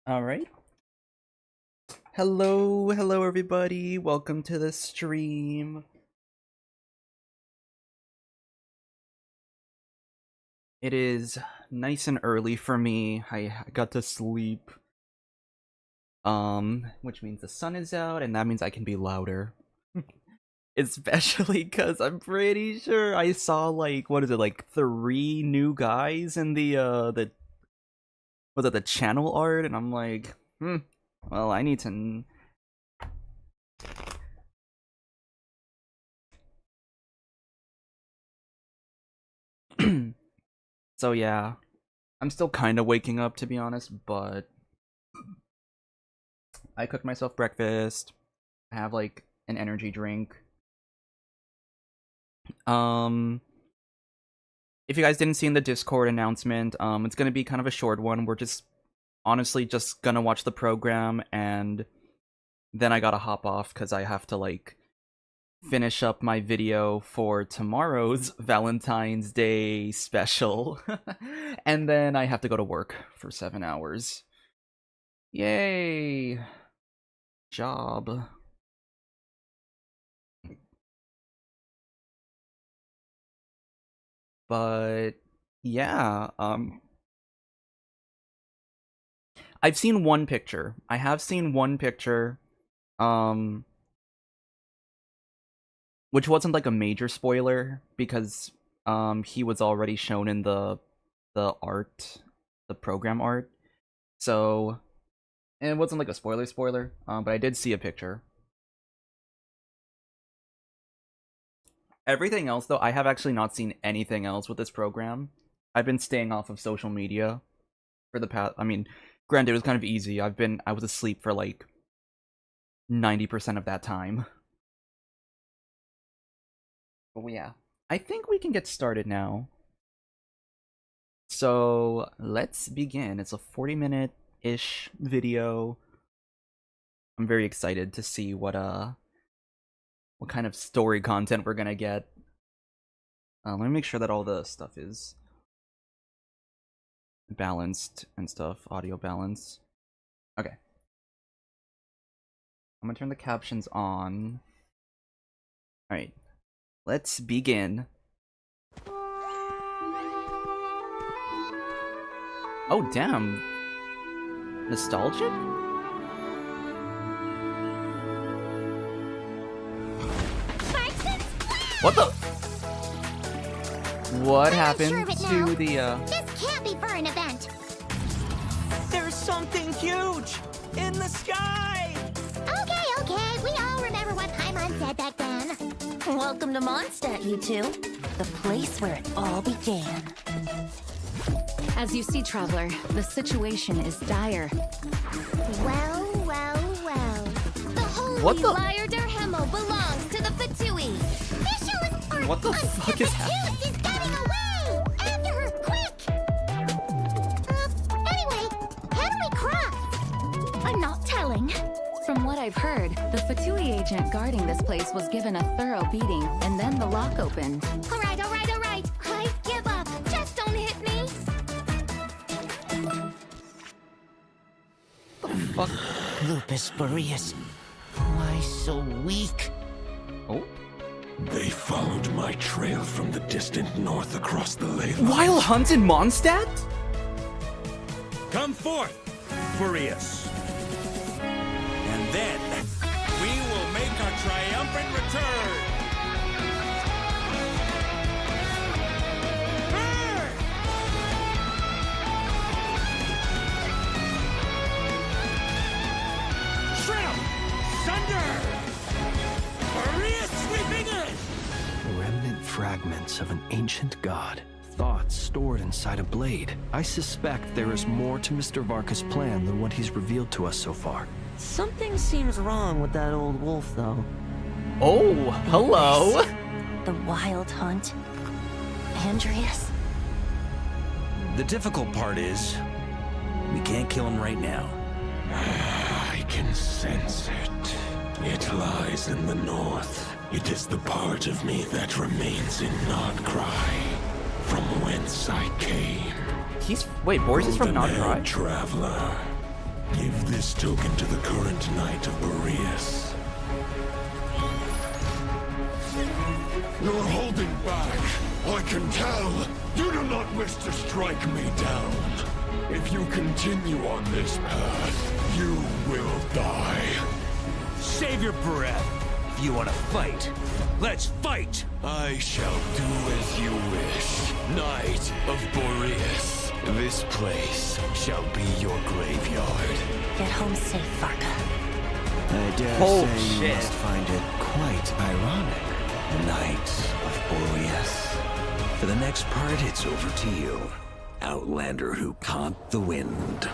All right. Hello everybody. Welcome to the stream. It is nice and early for me. I got to sleep. Which means the sun is out and that means I can be louder. Especially cuz I'm pretty sure I saw like like 3 new guys in the the channel art and I'm like, well, I need to So yeah, I'm still kind of waking up to be honest, but I cooked myself breakfast. I have like an energy drink. If you guys didn't see in the Discord announcement, it's gonna be kind of a short one. We're just honestly just gonna watch the program and then I gotta hop off because I have to like finish up my video for tomorrow's Valentine's Day special. And then I have to go to work for 7 hours. Yay! Job. But yeah, I've seen one picture. I have seen one picture, which wasn't like a major spoiler because he was already shown in the art, the program art. So it wasn't like a spoiler, but I did see a picture. Everything else though, I have actually not seen anything else with this program. I've been staying off of social media for the past, I mean, granted it was kind of easy. I was asleep for like 90% of that time. But yeah, I think we can get started now. So let's begin. It's a 40-minute-ish video. I'm very excited to see what kind of story content we're gonna get. Let me make sure that all the stuff is balanced and stuff, audio balance. Okay. I'm gonna turn the captions on. Alright. Let's begin. Oh, damn. Nostalgic? What the? What happened to the, This can't be for an event. There's something huge in the sky! Okay, we all remember what Paimon said back then. Welcome to Mondstadt, you two. The place where it all began. As you see, Traveler, the situation is dire. Well. The holy What the? liar der Himmel belongs to the Fatui. What the fuck is happening? She's getting away! After her, quick! Anyway, how do we cross? I'm not telling. From what I've heard, the Fatui agent guarding this place was given a thorough beating, and then the lock opened. All right. I give up. Just don't hit me. Fuck? Lupus Boreas. Why so weak? Oh? They followed my trail from the distant north across the ley line. Wild hunt in Mondstadt? Come forth, Boreas. And then we will make our triumphant return. Burn! Shrimp! Sunder! Boreas sweeping in! Remnant fragments of an ancient god. Thoughts stored inside a blade. I suspect there is more to Mr. Varka's plan than what he's revealed to us so far. Something seems wrong with that old wolf, though. Oh, hello. The wild hunt. Andreas. The difficult part is, we can't kill him right now. I can sense it. It lies in the north. It is the part of me that remains in Nodcry, from whence I came. Wait, Boris is from Golden-haired Nodcry? traveler. Give this token to the current knight of Boreas. You're holding back. I can tell. You do not wish to strike me down. If you continue on this path, you will die. Save your breath. If you want to fight, let's fight! I shall do as you wish, Knight of Boreas. This place shall be your graveyard. Get home safe, Varka. I dare Oh, say you shit. must find it quite ironic, Knight of Boreas. For the next part, it's over to you, Outlander who caught the wind.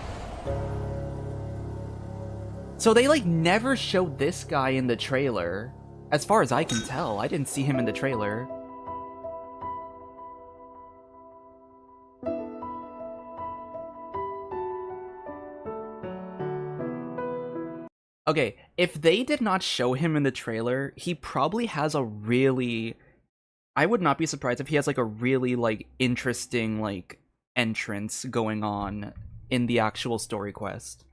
So they like never showed this guy in the trailer. As far as I can tell, I didn't see him in the trailer. Okay, if they did not show him in the trailer, he probably has a really... I would not be surprised if he has like a really like interesting like entrance going on in the actual story quest.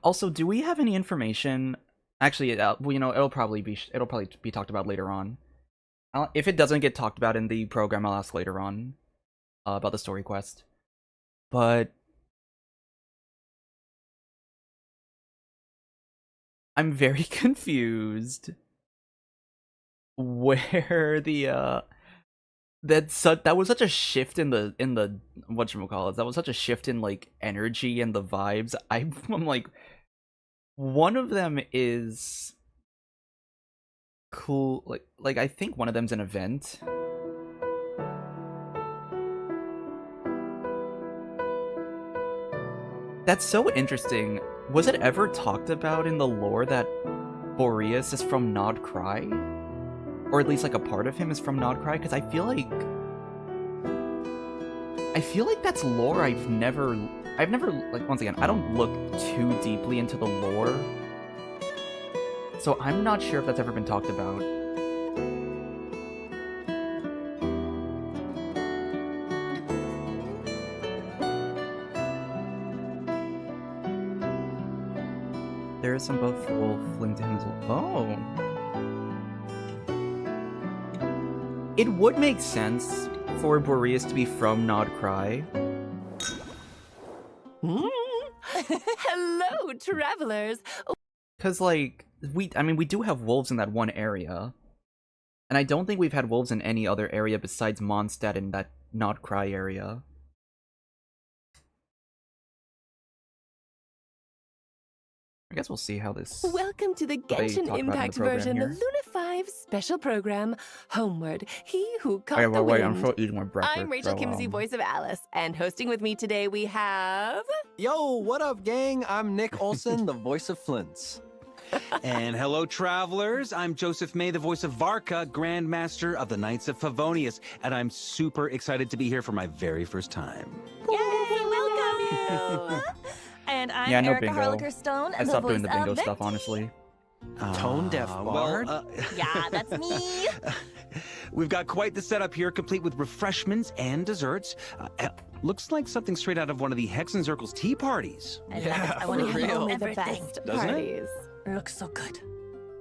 Also, do we have any information? Actually, well, you know, it'll probably be talked about later on. If it doesn't get talked about in the program, I'll ask later on about the story quest. But I'm very confused where the that was such a shift in the whatchamacallit, that was such a shift in like energy and the vibes. I'm like, one of them is cool, like I think one of them's an event. That's so interesting. Was it ever talked about in the lore that Boreas is from Nod Cry? Or at least like a part of him is from Nod Cry? Because I feel like that's lore I've never like, once again, I don't look too deeply into the lore. So I'm not sure if that's ever been talked about. There is some both wolf linked to him as well. Oh. It would make sense for Boreas to be from Nod Cry. Hello, travelers. Because, like, we do have wolves in that one area. And I don't think we've had wolves in any other area besides Mondstadt in that Nod Cry area. I guess we'll see how this... Welcome to the Genshin Impact version of Luna 5's special program, Homeward, He Who Caught the Wind. I'm still eating my breakfast. I'm Rachel Kimsey, voice of Alice, and hosting with me today we have... Yo, what up, gang? I'm Nick Olson, the voice of Flints. And hello, travelers. I'm Joseph May, the voice of Varka, Grandmaster of the Knights of Favonius, and I'm super excited to be here for my very first time. Yay, welcome you! And I'm Erica bingo. Harlicker-Stone, I the stopped voice doing the bingo of stuff, Venti. honestly. Tone deaf bard? Yeah, that's me. We've got quite the setup here, complete with refreshments and desserts. Looks like something straight out of one of the Hexen Circle's tea parties. I want to have Only the everything. best Doesn't it? parties. Looks so good.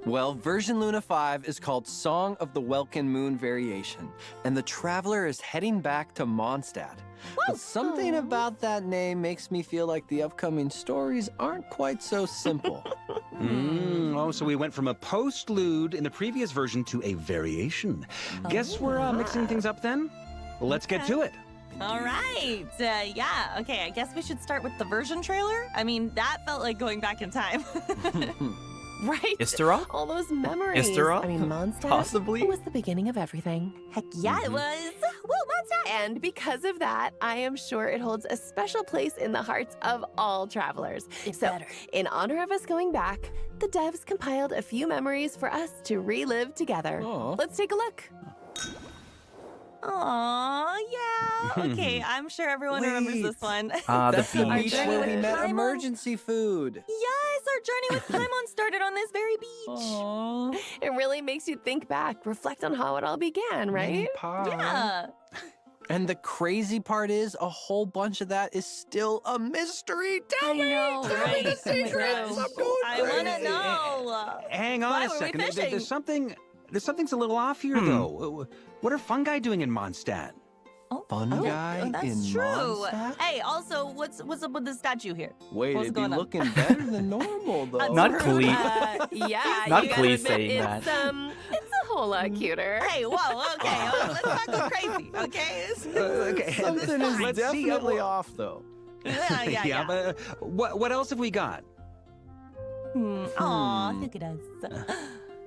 Well, version Luna 5 is called Song of the Welkin Moon Variation, and the traveler is heading back to Mondstadt. But something about that name makes me feel like the upcoming stories aren't quite so simple. Oh, so we went from a postlude in the previous version to a variation. Guess we're mixing things up then? Let's get to it. All right. Yeah, okay, I guess we should start with the version trailer. I mean, that felt like going back in time. Right? Istera? All those memories. Istera? I mean, Mondstadt Possibly? was the beginning of everything. Heck yeah, it was. Woo, Mondstadt! And because of that, I am sure it holds a special place in the hearts of all travelers. In honor of us going back, the devs compiled a few memories for us to relive together. Aw. Let's take a look. Aw, yeah. Okay, I'm sure everyone remembers this one. The That's the beach. beach where we met Paimon. emergency food. Yes, our journey with Paimon started on this very beach. It really makes you think back, reflect on how it all began, right? Yeah. And the crazy part is, a whole bunch of that is still a mystery. Tell me the secrets. I'm going I want to know. Hang on Why a were we second. fishing? There's something's a little off here, though. What are fungi doing in Mondstadt? Fungi that's in true. Mondstadt? Hey, also, what's up with the statue here? Wait, What's it'd be going on? looking better than normal, though. Not Clee. Yeah, Not you Clee gotta admit, saying it's, that. It's a whole lot cuter. Hey, whoa, okay, let's not go crazy, okay? Okay, Something is let's see, definitely off, though. Yeah. But what else have we got? Aw, look at us.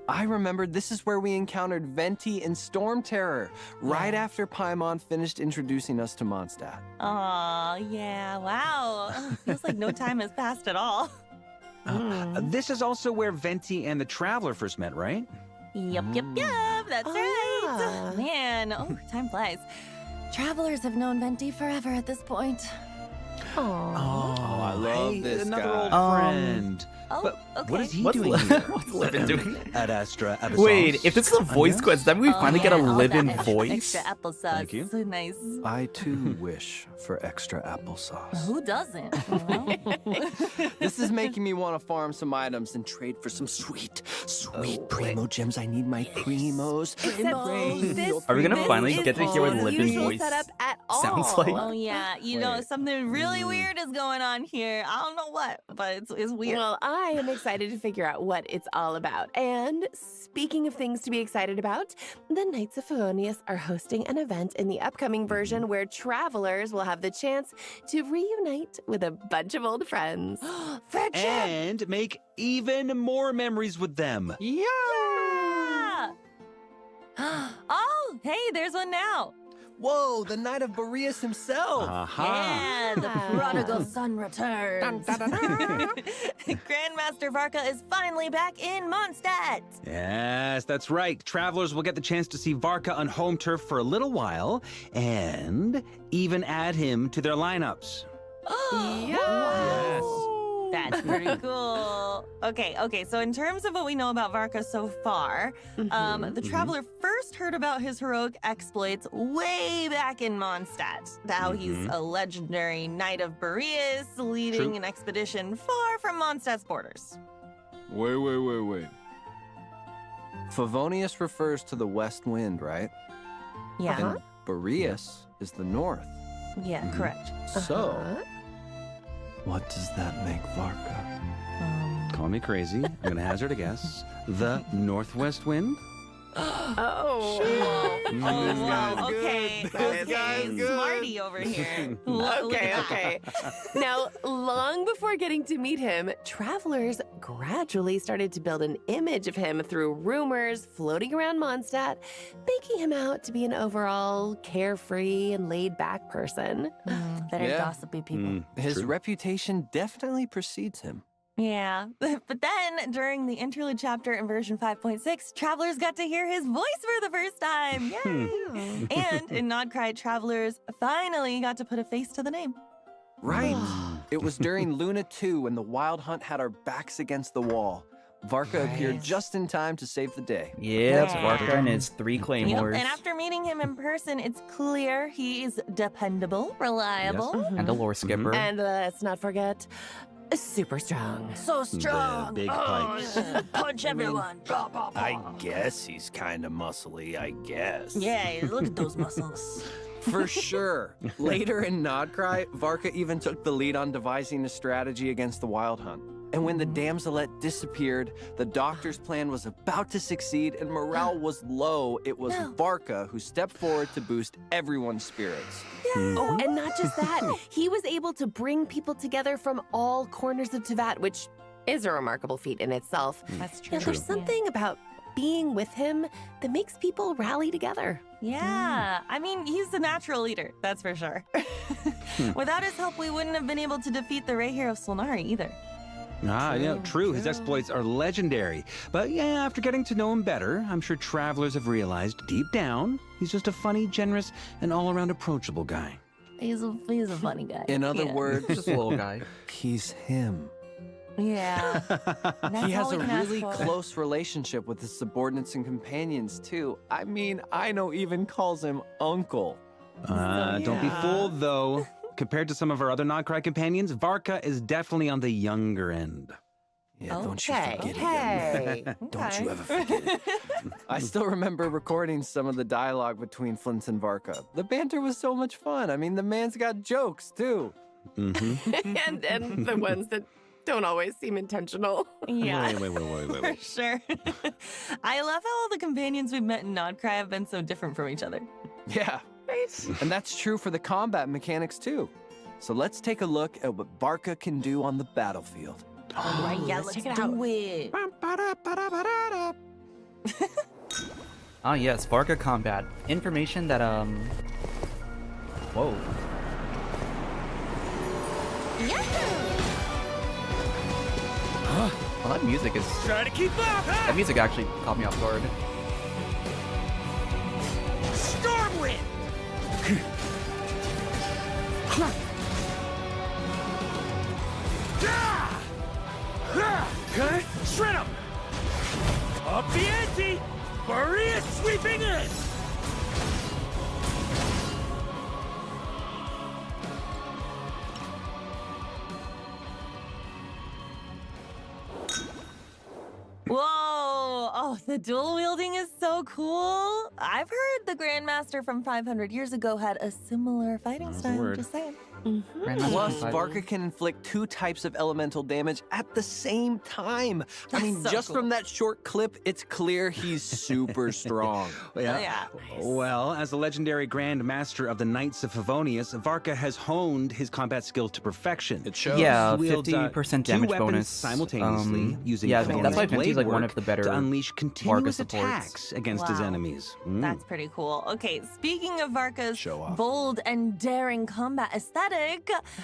I remembered this is where we encountered Venti and Storm Terror, right after Paimon finished introducing us to Mondstadt. Aw, yeah, wow. Feels like no time has passed at all. This is also where Venti and the Traveler first met, right? Yep, that's right. Man, time flies. Travelers have known Venti forever at this point. Oh, I love this another guy. old friend. Oh, But okay. what is he What's doing Li- here? what's Livin doing? Ad Astra, Ad Wait, if this is a voice quest, then we finally get a all live-in that voice. Extra applesauce. Thank you. So nice. I too wish for extra applesauce. Who doesn't? This is making me want to farm some items and trade for some sweet primo gems. I need my primos. Are we gonna this finally is get to hear what the live-in usual voice setup at all. sounds like? Oh yeah, you know something really weird is going on here. I don't know what, but it's weird. Well, I am excited to figure out what it's all about. And speaking of things to be excited about, the Knights of Favonius are hosting an event in the upcoming version where travelers will have the chance to reunite with a bunch of old friends. Friendship! And make even more memories with them. Yeah. Oh, hey, there's one now. Whoa, the Knight of Boreas himself. Yeah, the prodigal son returns. Grandmaster Varka is finally back in Mondstadt. Yes, that's right. Travelers will get the chance to see Varka on home turf for a little while, and even add him to their lineups. Wow. That's pretty cool. Okay, so in terms of what we know about Varka so far, the Traveler first heard about his heroic exploits way back in Mondstadt. How he's a legendary Knight of Boreas leading an expedition far from Mondstadt's borders. Wait. Favonius refers to the west wind, right? Yeah. And Boreas is the north. Yeah, correct. So, what does that make Varka? Call me crazy. I'm going to hazard a guess. The northwest wind? Oh, wow. Okay. This guy's good. Smarty over here. Okay. Now, long before getting to meet him, travelers gradually started to build an image of him through rumors floating around Mondstadt, making him out to be an overall carefree and laid-back person. Very gossipy people. His reputation definitely precedes him. Yeah, but then during the interlude chapter in version 5.6, travelers got to hear his voice for the first time. Yay! And in Nod Cry, travelers finally got to put a face to the name. Right. It was during Luna 2 when the Wild Hunt had our backs against the wall. Varka appeared just in time to save the day. Yeah, it's Varka and his 3 claymores. And after meeting him in person, it's clear he is dependable, reliable. And a lore skipper. And let's not forget, super strong. So strong. Big pipes. Punch everyone. I guess he's kind of muscly, I guess. Yeah, look at those muscles. For sure. Later in Nod Cry, Varka even took the lead on devising a strategy against the Wild Hunt. And when the damselette disappeared, the doctor's plan was about to succeed and morale was low. It was Varka who stepped forward to boost everyone's spirits. Oh, and not just that, he was able to bring people together from all corners of Tevat, which is a remarkable feat in itself. That's true. Now, there's something about being with him that makes people rally together. Yeah, I mean, he's the natural leader, that's for sure. Without his help, we wouldn't have been able to defeat the Ray Hero Solnari either. True. His exploits are legendary. But yeah, after getting to know him better, I'm sure travelers have realized deep down, he's just a funny, generous, and all-around approachable guy. He's a funny guy. In other words, Just a little guy. he's him. Yeah. He has a really close relationship with his subordinates and companions, too. I mean, Aino even calls him Uncle. Don't be fooled, though. Compared to some of our other Nodcry companions, Varka is definitely on the younger end. Yeah, don't you forget it. Don't you ever forget it. I still remember recording some of the dialogue between Flintz and Varka. The banter was so much fun. I mean, the man's got jokes, too. and the ones that don't always seem intentional. Yeah. Wait. For sure. I love how all the companions we've met in Nodcry have been so different from each other. Yeah. Right? And that's true for the combat mechanics, too. So let's take a look at what Varka can do on the battlefield. All right, yeah, let's check it do it. Ah, yes, Varka combat. Information that, Whoa. Well, that music is... Try to keep up, huh? That music actually caught me off guard. Stormwind! Shred him! Up the ante! Maria sweeping in! Whoa! Oh, the dual wielding is so cool. I've heard the Grandmaster from 500 years ago had a similar fighting style. Just saying. Plus, Varka can inflict 2 types of elemental damage at the same time. I mean, so just cool. from that short clip, it's clear he's super strong. Yeah. Well, as the legendary Grand Master of the Knights of Favonius, Varka has honed his combat skills to perfection. It shows. Yeah, He wields, 50% 2 damage weapons bonus. simultaneously, using yeah, Favonius that's why blade Venti's like one work of the better to unleash continuous supports. attacks against his Wow. enemies. That's pretty cool. Okay, speaking of Varka's Show off. bold and daring combat aesthetic,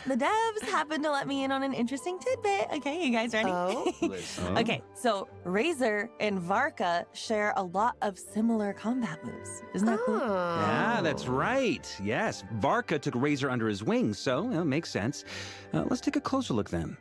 the devs happened to let me in on an interesting tidbit. Okay, you guys ready? Okay, so Razor and Varka share a lot of similar combat moves. Isn't that cool? Yeah, that's right. Yes, Varka took Razor under his wing, so it makes sense. Let's take a closer look then.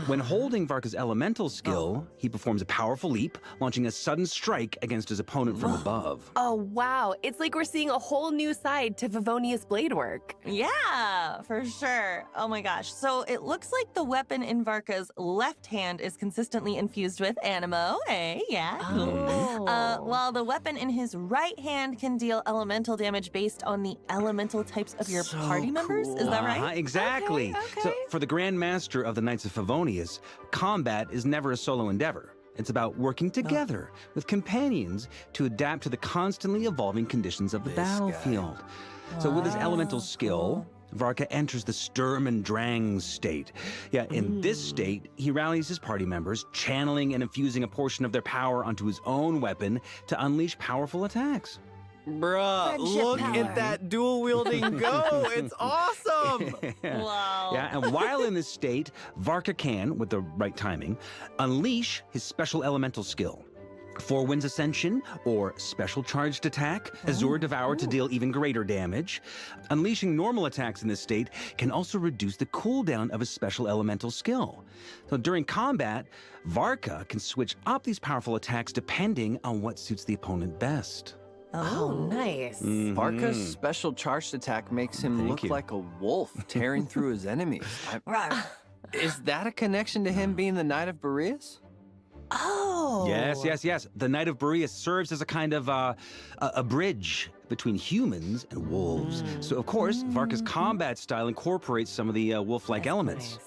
When holding Varka's elemental skill, he performs a powerful leap, launching a sudden strike against his opponent from above. Oh, wow. It's like we're seeing a whole new side to Favonius blade work. Yeah, for sure. Oh my gosh. So it looks like the weapon in Varka's left hand is consistently infused with anemo. Hey, yeah, cool. While the weapon in his right hand can deal elemental damage based on the elemental types of your party members. Is that right? Exactly. Okay. So for the Grand Master of the Knights of Favonius, combat is never a solo endeavor. It's about working together with companions to adapt to the constantly evolving conditions of the battlefield. So with his elemental skill, Varka enters the Sturm and Drang state. Yeah, in this state, he rallies his party members, channeling and infusing a portion of their power onto his own weapon to unleash powerful attacks. Bruh, Friendship look power. at that dual wielding go. It's awesome. Wow. Yeah, and while in this state, Varka can, with the right timing, unleash his special elemental skill. Four Winds Ascension, or Special Charged Attack, Azure Devour to deal even greater damage. Unleashing normal attacks in this state can also reduce the cooldown of a special elemental skill. So during combat, Varka can switch up these powerful attacks depending on what suits the opponent best. Oh, nice. Varka's special charged attack makes him Thank look you. like a wolf tearing through his enemies. Is that a connection to him being the Knight of Boreas? Oh. Yes. The Knight of Boreas serves as a kind of a bridge between humans and wolves. So, of course, Varka's combat style incorporates some of the wolf-like elements.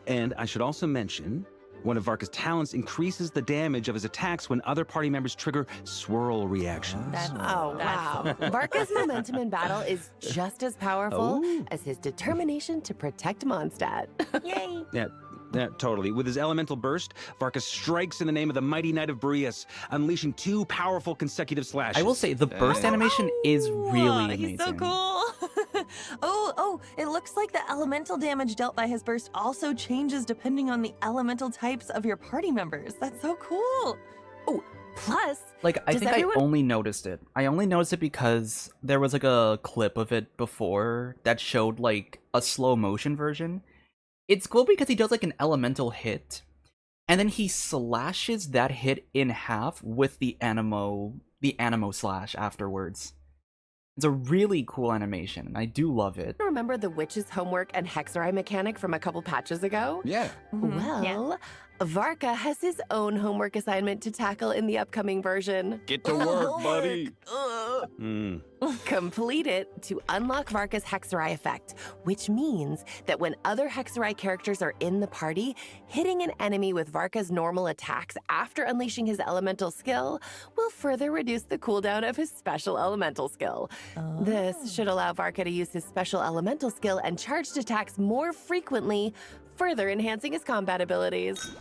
And I should also mention, one of Varka's talents increases the damage of his attacks when other party members trigger swirl reactions. Oh, wow. Varka's momentum in battle is just as powerful as his determination to protect Mondstadt. Yay. Yeah, totally. With his elemental burst, Varka strikes in the name of the mighty Knight of Boreas, unleashing 2 powerful consecutive slashes. I will say, the burst animation is really amazing. He's so cool. It looks like the elemental damage dealt by his burst also changes depending on the elemental types of your party members. That's so cool. Oh, plus, Like, I think I only noticed it. I only noticed it because there was like a clip of it before that showed like a slow motion version. It's cool because he does like an elemental hit, and then he slashes that hit in half with the anemo slash afterwards. It's a really cool animation, and I do love it. Remember the witch's homework and hexerai mechanic from a couple patches ago? Yeah. Well, Varka has his own homework assignment to tackle in the upcoming version. Get to work, buddy. Complete it to unlock Varka's hexerai effect, which means that when other hexerai characters are in the party, hitting an enemy with Varka's normal attacks after unleashing his elemental skill will further reduce the cooldown of his special elemental skill. This should allow Varka to use his special elemental skill and charged attacks more frequently, further enhancing his combat abilities.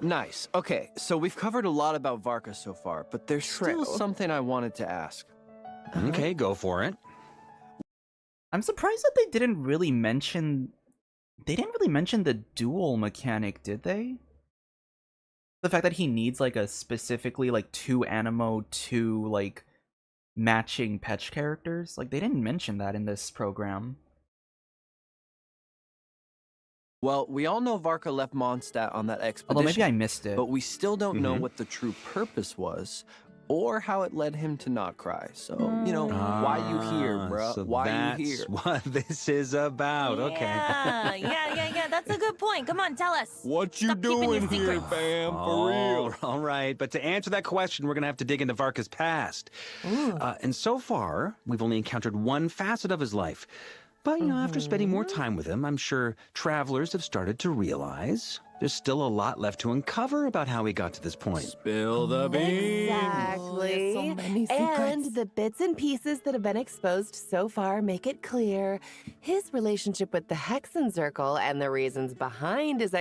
Nice. Okay, so we've covered a lot about Varka so far, but there's still something I wanted to ask. Okay, go for it. I'm surprised that they didn't really mention the duel mechanic, did they? The fact that he needs like a specifically like 2 Animo, 2 like matching Petch characters. Like they didn't mention that in this program. Well, we all know Varka left Mondstadt on that expedition. Although maybe I missed it. But we still don't know what the true purpose was, or how it led him to not cry. So, you know, why you here, bruh? So why you here? that's what this is about. Okay. Yeah, that's a good point. Come on, tell us. What you Stop keeping doing your here, secrets. fam? For real. All right, but to answer that question, we're going to have to dig into Varka's past. And so far, we've only encountered one facet of his life. But, you know, after spending more time with him, I'm sure travelers have started to realize there's still a lot left to uncover about how he got to this point. Spill the beans. Exactly. So many secrets. And the bits and pieces that have been exposed so far make it clear his relationship with the Hexen Circle and the reasons behind his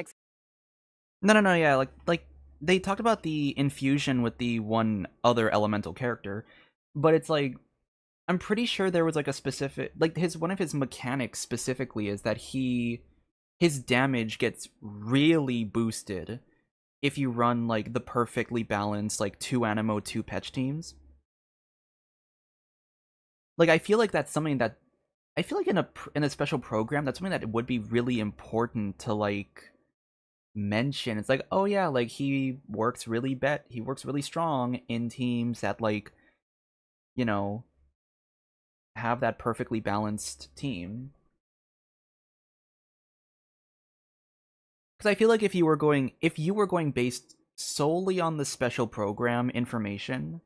No, yeah, like they talked about the infusion with the one other elemental character, but it's like I'm pretty sure there was like a specific like one of his mechanics specifically is that his damage gets really boosted if you run like the perfectly balanced like 2 Animo 2 Petch teams. Like I feel like that's something that I feel like in a special program that's something that it would be really important to like mention. It's like, oh yeah, like he works really strong in teams that like, you know, have that perfectly balanced team. Because I feel like if you were going based solely on the special program information,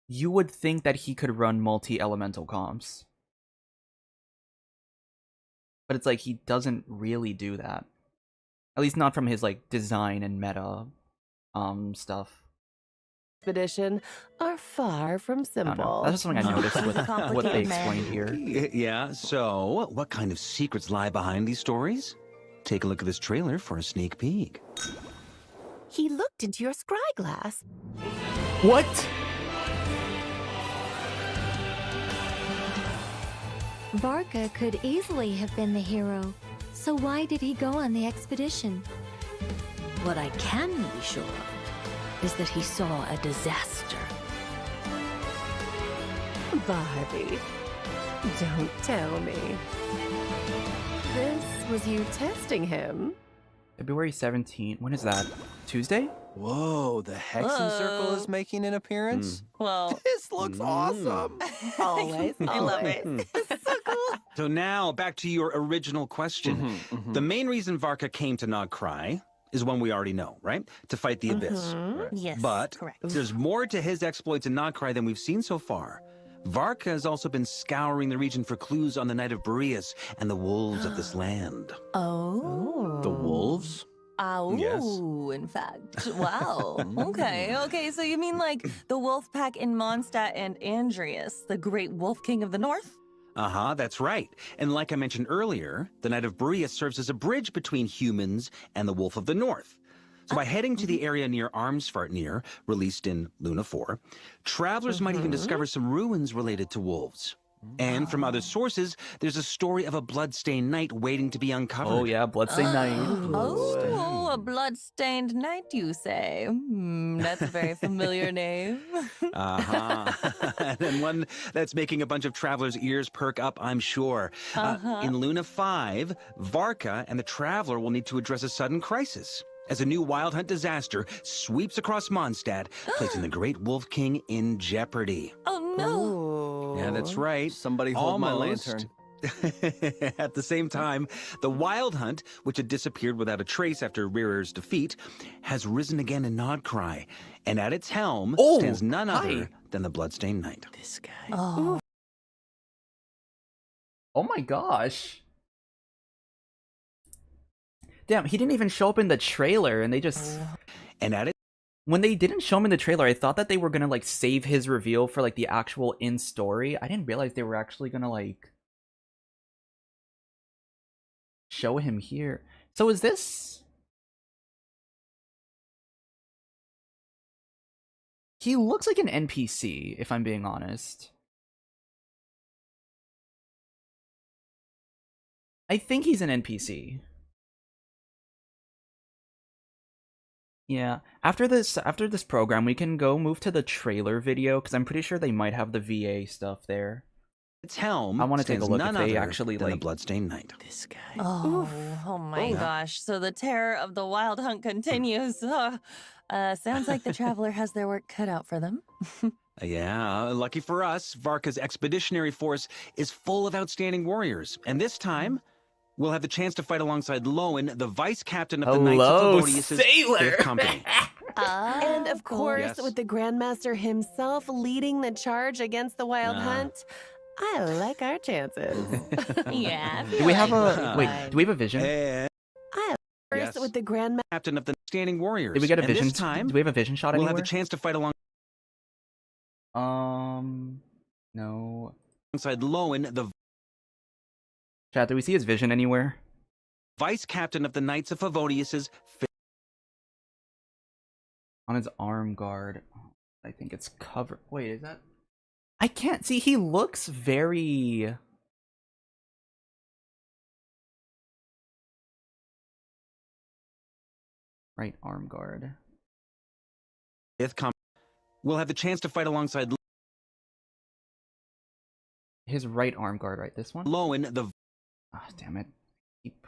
you would think that he could run multi-elemental comps. But it's like he doesn't really do that. At least not from his like design and meta stuff. expedition are far from simple. That's just something I noticed with what they explained here. Yeah, so what kind of secrets lie behind these stories? Take a look at this trailer for a sneak peek. He looked into your scry glass. What? Varka could easily have been the hero, so why did he go on the expedition? What I can be sure of is that he saw a disaster. Barbie, don't tell me. This was you testing him? February 17th. When is that? Tuesday? Whoa, the Hexen Circle is making an appearance? Well, this looks awesome. Always. I love it. So cool. So now, back to your original question. The main reason Varka came to Nod Cry is one we already know, right? To fight the Abyss. Yes, But correct. there's more to his exploits in Nod Cry than we've seen so far. Varka has also been scouring the region for clues on the Night of Boreas and the wolves of this land. Oh. The wolves? Oh, Yes. in fact. Wow. Okay, so you mean like the wolf pack in Mondstadt and Andreas, the great wolf king of the north? Uh-huh, that's right. And like I mentioned earlier, the Night of Boreas serves as a bridge between humans and the Wolf of the North. So by heading to the area near Armsvartnir, released in Luna 4, travelers might even discover some ruins related to wolves. And from other sources, there's a story of a bloodstained knight waiting to be uncovered. Oh yeah, Bloodstained Knight. Oh, a blood-stained knight, you say? That's a very familiar name. And one that's making a bunch of travelers' ears perk up, I'm sure. In Luna 5, Varka and the Traveler will need to address a sudden crisis as a new Wild Hunt disaster sweeps across Mondstadt, placing the Great Wolf King in jeopardy. Oh no! Yeah, that's right. Somebody hold my Almost. lantern. At the same time, the Wild Hunt, which had disappeared without a trace after Rearer's defeat, has risen again in Nodcry, and at its helm stands none other than the Bloodstained Knight. This guy. Oh. Oh my gosh. Damn, he didn't even show up in the trailer, and they just... And at it... When they didn't show him in the trailer, I thought that they were gonna, like, save his reveal for, like, the actual in-story. I didn't realize they were actually gonna, like... show him here. So is this... He looks like an NPC, if I'm being honest. I think he's an NPC. Yeah. After this program, we can go move to the trailer video, because I'm pretty sure they might have the VA stuff there. Its helm I want to take a look if they other actually, than like... the Bloodstained Knight. This guy. Oh my gosh. So the terror of the Wild Hunt continues. Sounds like the Traveler has their work cut out for them. Yeah, lucky for us, Varka's expeditionary force is full of outstanding warriors. And this time, we'll have the chance to fight alongside Lowen, the vice captain of the Knights of Favonius' Fifth Company. And of course, Yes. with the Grandmaster himself leading the charge against the Wild Hunt, I like our chances. Yeah. Do we have a... Wait, do we have a vision? First, with the Grandmaster Captain of the standing warriors. Did we get a And vision? This time, do we have a vision shot we'll anywhere? have the chance to fight No. alongside Lowen, the Chat, do we see his vision anywhere? vice captain of the Knights of Favonius' On his arm guard. I think it's covered. Wait, is that... I can't see. He looks very... Right arm guard. Fifth Company. We'll have the chance to fight alongside His right arm guard, right? This one? Lowen, the Ah, damn it. Keep...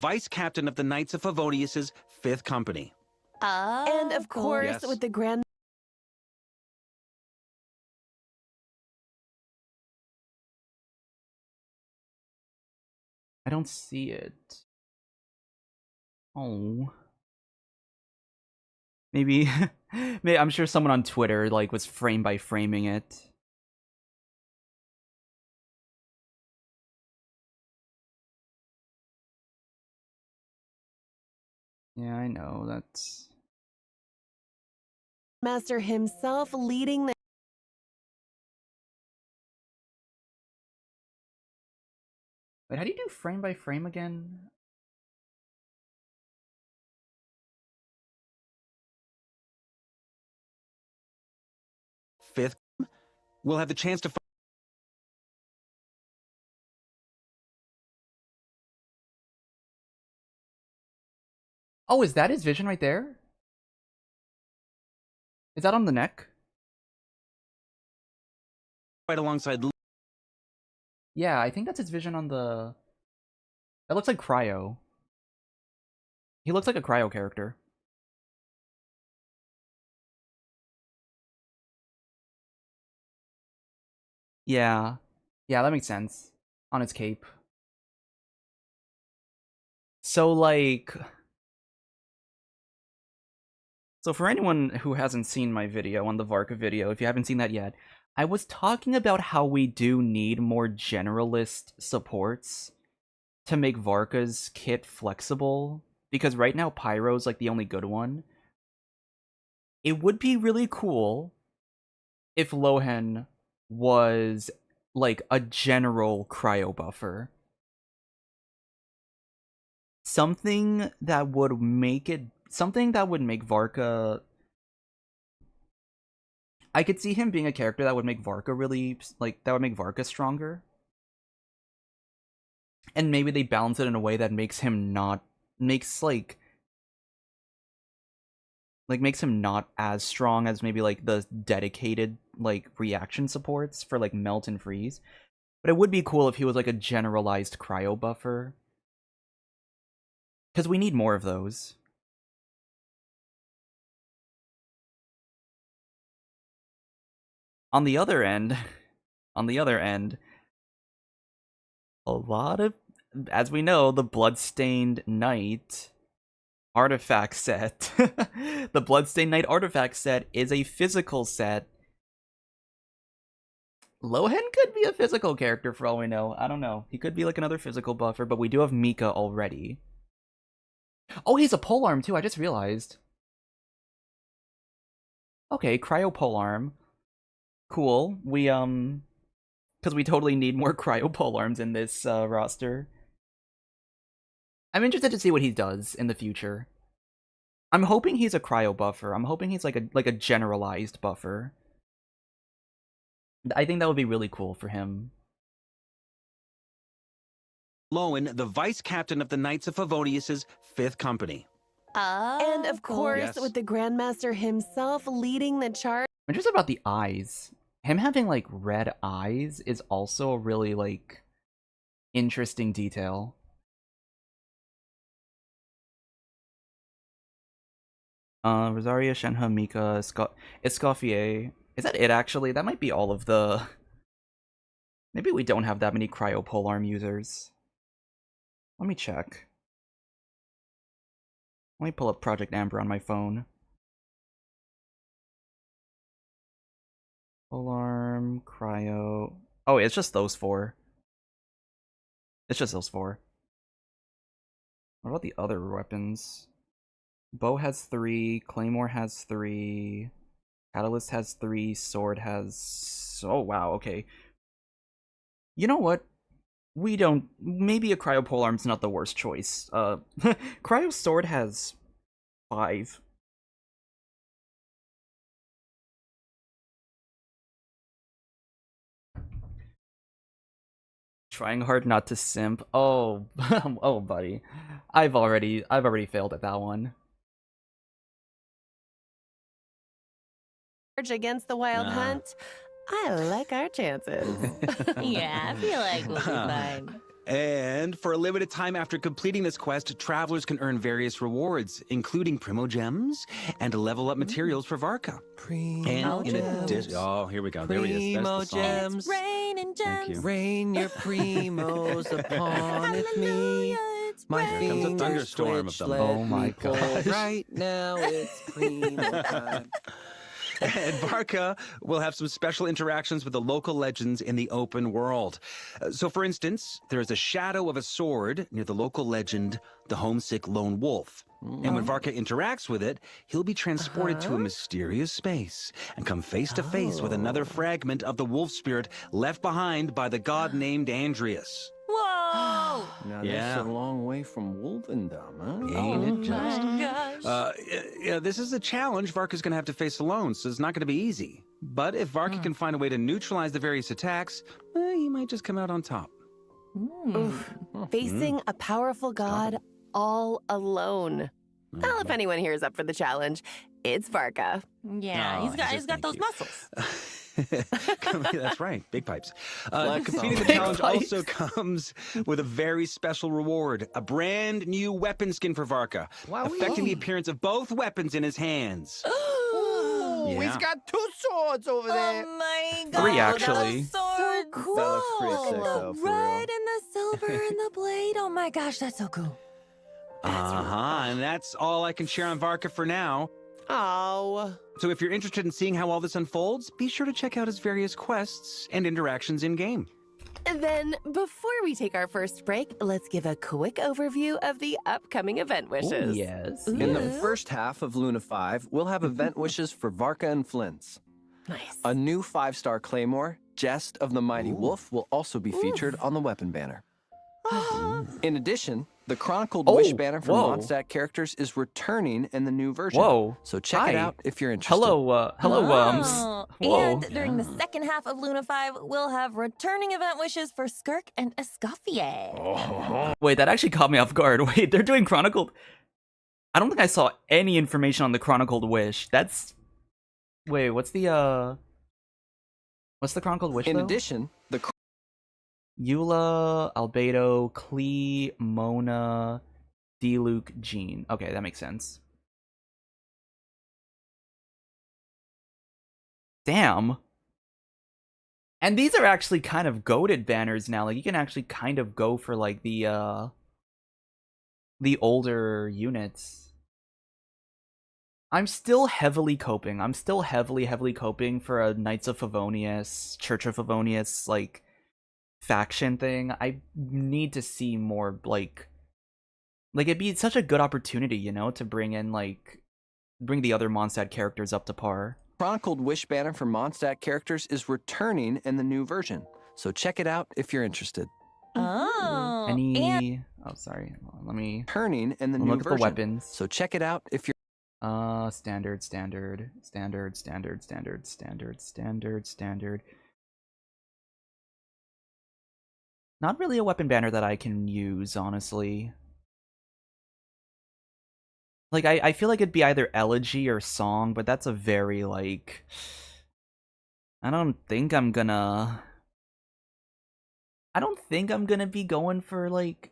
vice captain of the Knights of Favonius' Fifth Company. and of course, Yes. with the Grand I don't see it. Oh. Maybe... Maybe I'm sure someone on Twitter, like, was frame by framing it. Yeah, I know, that's... Master himself leading the Wait, how do you do frame by frame again? Fifth. We'll have the chance to fight Oh, is that his vision right there? Is that on the neck? alongside Yeah, I think that's his vision on the... That looks like Cryo. He looks like a Cryo character. Yeah. Yeah, that makes sense. On his cape. So, like... So for anyone who hasn't seen my video on the Varka video, if you haven't seen that yet, I was talking about how we do need more generalist supports to make Varka's kit flexible, because right now Pyro's like the only good one. It would be really cool if Lohen was like a general cryo buffer. Something that would make Varka... I could see him being a character that would make Varka really, like, that would make Varka stronger. And maybe they balance it in a way that makes him not, makes him not as strong as maybe, like, the dedicated, like, reaction supports for, like, Melt and Freeze. But it would be cool if he was, like, a generalized cryo buffer. Because we need more of those. On the other end, a lot of, as we know, the Bloodstained Knight artifact set. The Bloodstained Knight artifact set is a physical set. Lohen could be a physical character for all we know. I don't know. He could be like another physical buffer, but we do have Mika already. Oh, he's a polearm too, I just realized. Okay, cryo polearm. Cool. We, because we totally need more cryo polearms in this roster. I'm interested to see what he does in the future. I'm hoping he's a cryo buffer. I'm hoping he's like a generalized buffer. I think that would be really cool for him. Lowen, the vice captain of the Knights of Favonius's 5th company. And of course, Yes. with the Grandmaster himself leading the charge. I'm interested about the eyes. Him having like red eyes is also a really like interesting detail. Rosaria, Shenhe, Mika, Escoffier. Is that it actually? That might be all of the... Maybe we don't have that many cryo polearm users. Let me check. Let me pull up Project Amber on my phone. Polearm, cryo... Oh, it's just those 4. It's just those 4. What about the other weapons? Bow has 3, Claymore has 3, Catalyst has 3, Sword has... Oh, wow, okay. You know what? We don't... Maybe a Cryo Polearm's not the worst choice. Cryo Sword has 5. Trying hard not to simp. Oh, oh, buddy. I've already failed at that one. Against the Wild Hunt, I like our chances. Yeah, I feel like we'll be fine. And for a limited time after completing this quest, travelers can earn various rewards, including Primo Gems and level up materials for Varka. Primo And in addition, oh, here we go. There he is. Primo That's the song. Gems. Rain and Thank you. gems. Rain your primos upon me. My Here comes a fingers thunderstorm twitch, of them. let Oh my me pull. gosh. Right now it's primo time. And Varka will have some special interactions with the local legends in the open world. So, for instance, there is a shadow of a sword near the local legend, the homesick lone wolf. And when Varka interacts with it, he'll be transported to a mysterious space and come face to face with another fragment of the wolf spirit left behind by the god named Andreas. Whoa! Now Yeah. that's a long way from Wolvendom, huh? Ain't it just? My gosh. Yeah, this is a challenge Varka's going to have to face alone, so it's not going to be easy. But if Varka can find a way to neutralize the various attacks, he might just come out on top. Oof. Facing a powerful god all alone. Well, if anyone here is up for the challenge, it's Varka. Yeah, Oh, he's got those muscles. That's right, big pipes. Flex Completing the them. challenge Big pipes. also comes with a very special reward, a brand new weapon skin for Varka, affecting the appearance of both weapons in his hands. Oh, Yeah. he's got 2 swords over there. Oh my god. 3 actually. Those swords. cool. That looks pretty sick, The though, for real. red and the silver and the blade. Oh my gosh, that's so cool. And that's all I can share on Varka for now. Oh. So if you're interested in seeing how all this unfolds, be sure to check out his various quests and interactions in-game. And then, before we take our first break, let's give a quick overview of the upcoming event wishes. Yes. In the first half of Luna 5, we'll have event wishes for Varka and Flint's. Nice. A new 5-star Claymore, Jest of the Mighty Wolf, will also be featured on the weapon banner. In addition, the Chronicled Wish banner for whoa. Mondstadt characters is returning in the new version. Whoa. So check it Hi. out if you're interested. Hello, worms. Oh, Whoa. and during the second half of Luna 5, we'll have returning event wishes for Skirk and Escoffier. Wait, that actually caught me off guard. Wait, they're doing Chronicled... I don't think I saw any information on the Chronicled Wish. That's... Wait, what's the Chronicled Wish, In though? addition, the Eula, Albedo, Klee, Mona, D-Luke, Jean. Okay, that makes sense. Damn. And these are actually kind of goated banners now. Like, you can actually kind of go for, like, the older units. I'm still heavily coping. I'm still heavily coping for a Knights of Favonius, Church of Favonius, like, faction thing. I need to see more, like, it'd be such a good opportunity, you know, to bring in, like, bring the other Mondstadt characters up to par. Chronicled Wish banner for Mondstadt characters is returning in the new version, so check it out if you're interested. Oh. Oh, sorry. Let me... Turning in the new look version. at the weapons. So check it out if you're... Standard. Not really a weapon banner that I can use, honestly. Like, I feel like it'd be either Elegy or Song, but that's a very, like... I don't think I'm gonna be going for, like...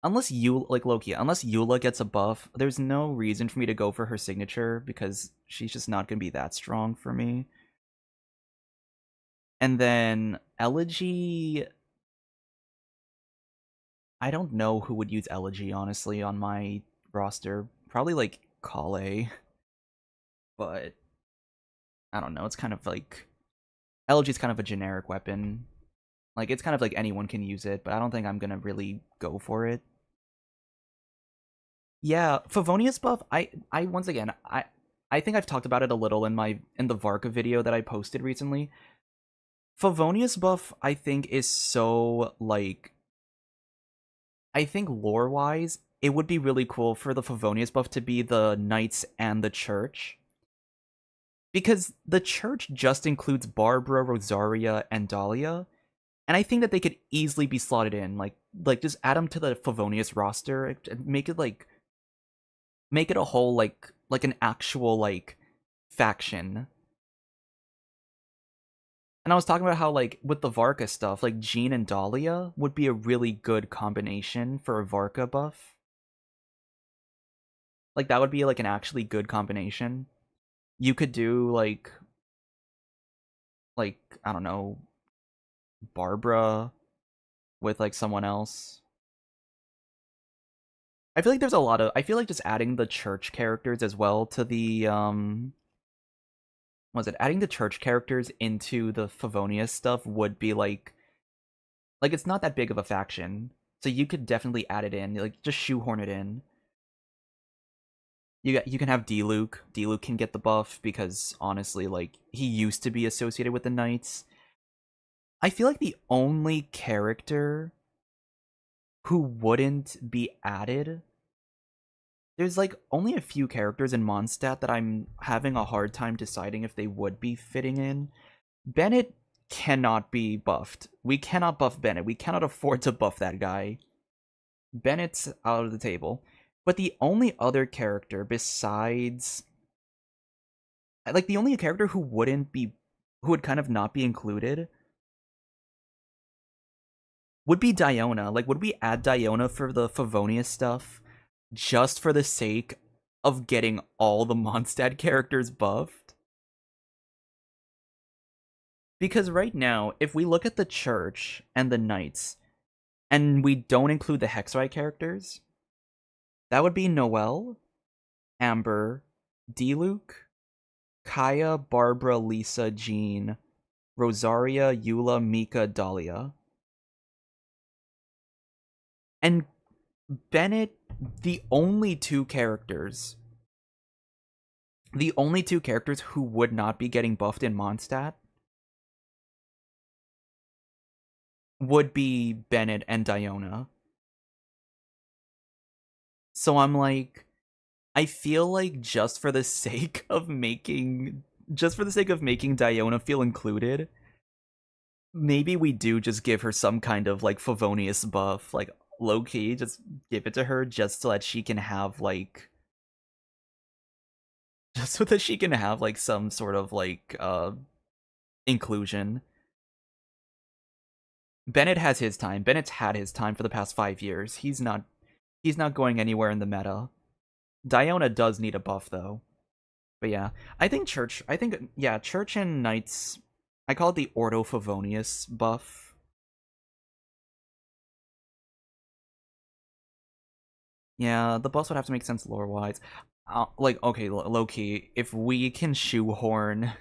Unless Eula gets a buff, there's no reason for me to go for her signature, because she's just not gonna be that strong for me. And then Elegy... I don't know who would use Elegy, honestly, on my roster. Probably, like, Kale. But I don't know, it's kind of like... Elegy's kind of a generic weapon. Like, it's kind of like anyone can use it, but I don't think I'm gonna really go for it. Yeah, Favonius buff, I once again, I think I've talked about it a little in the Varka video that I posted recently. Favonius buff, I think, is so, like... I think lore-wise, it would be really cool for the Favonius buff to be the Knights and the Church. Because the Church just includes Barbara, Rosaria, and Dahlia, and I think that they could easily be slotted in. Like just add them to the Favonius roster, make it a whole, like an actual, like, faction. And I was talking about how, like, with the Varka stuff, like, Jean and Dahlia would be a really good combination for a Varka buff. Like, that would be, like, an actually good combination. You could do, like, I don't know, Barbara with, like, someone else. I feel like there's a lot of... I feel like just adding the Church characters as well to the, adding the Church characters into the Favonius stuff would be, like, it's not that big of a faction. So you could definitely add it in, like, just shoehorn it in. You can have D-Luke. D-Luke can get the buff because, honestly, like, he used to be associated with the Knights. I feel like the only character who wouldn't be added... There's, like, only a few characters in Mondstadt that I'm having a hard time deciding if they would be fitting in. Bennett cannot be buffed. We cannot buff Bennett. We cannot afford to buff that guy. Bennett's out of the table. But the only other character besides... Like, the only character who would kind of not be included would be Diona. Like, would we add Diona for the Favonius stuff just for the sake of getting all the Mondstadt characters buffed? Because right now, if we look at the Church and the Knights, and we don't include the Hexrite characters, that would be Noelle, Amber, D-Luke, Kaya, Barbara, Lisa, Jean, Rosaria, Eula, Mika, Dahlia. And Bennett, the only two characters who would not be getting buffed in Mondstadt would be Bennett and Diona. So I'm like, I feel like just for the sake of making Diona feel included, maybe we do just give her some kind of, like, Favonius buff, like, low-key, just give it to her just so that she can have, like... Just so that she can have, like, some sort of, like, inclusion. Bennett has his time. Bennett's had his time for the past 5 years. He's not going anywhere in the meta. Diona does need a buff, though. But yeah, Church and Knights, I call it the Ordo Favonius buff. Yeah, the buffs would have to make sense lore-wise. Like, okay, low-key, if we can shoehorn...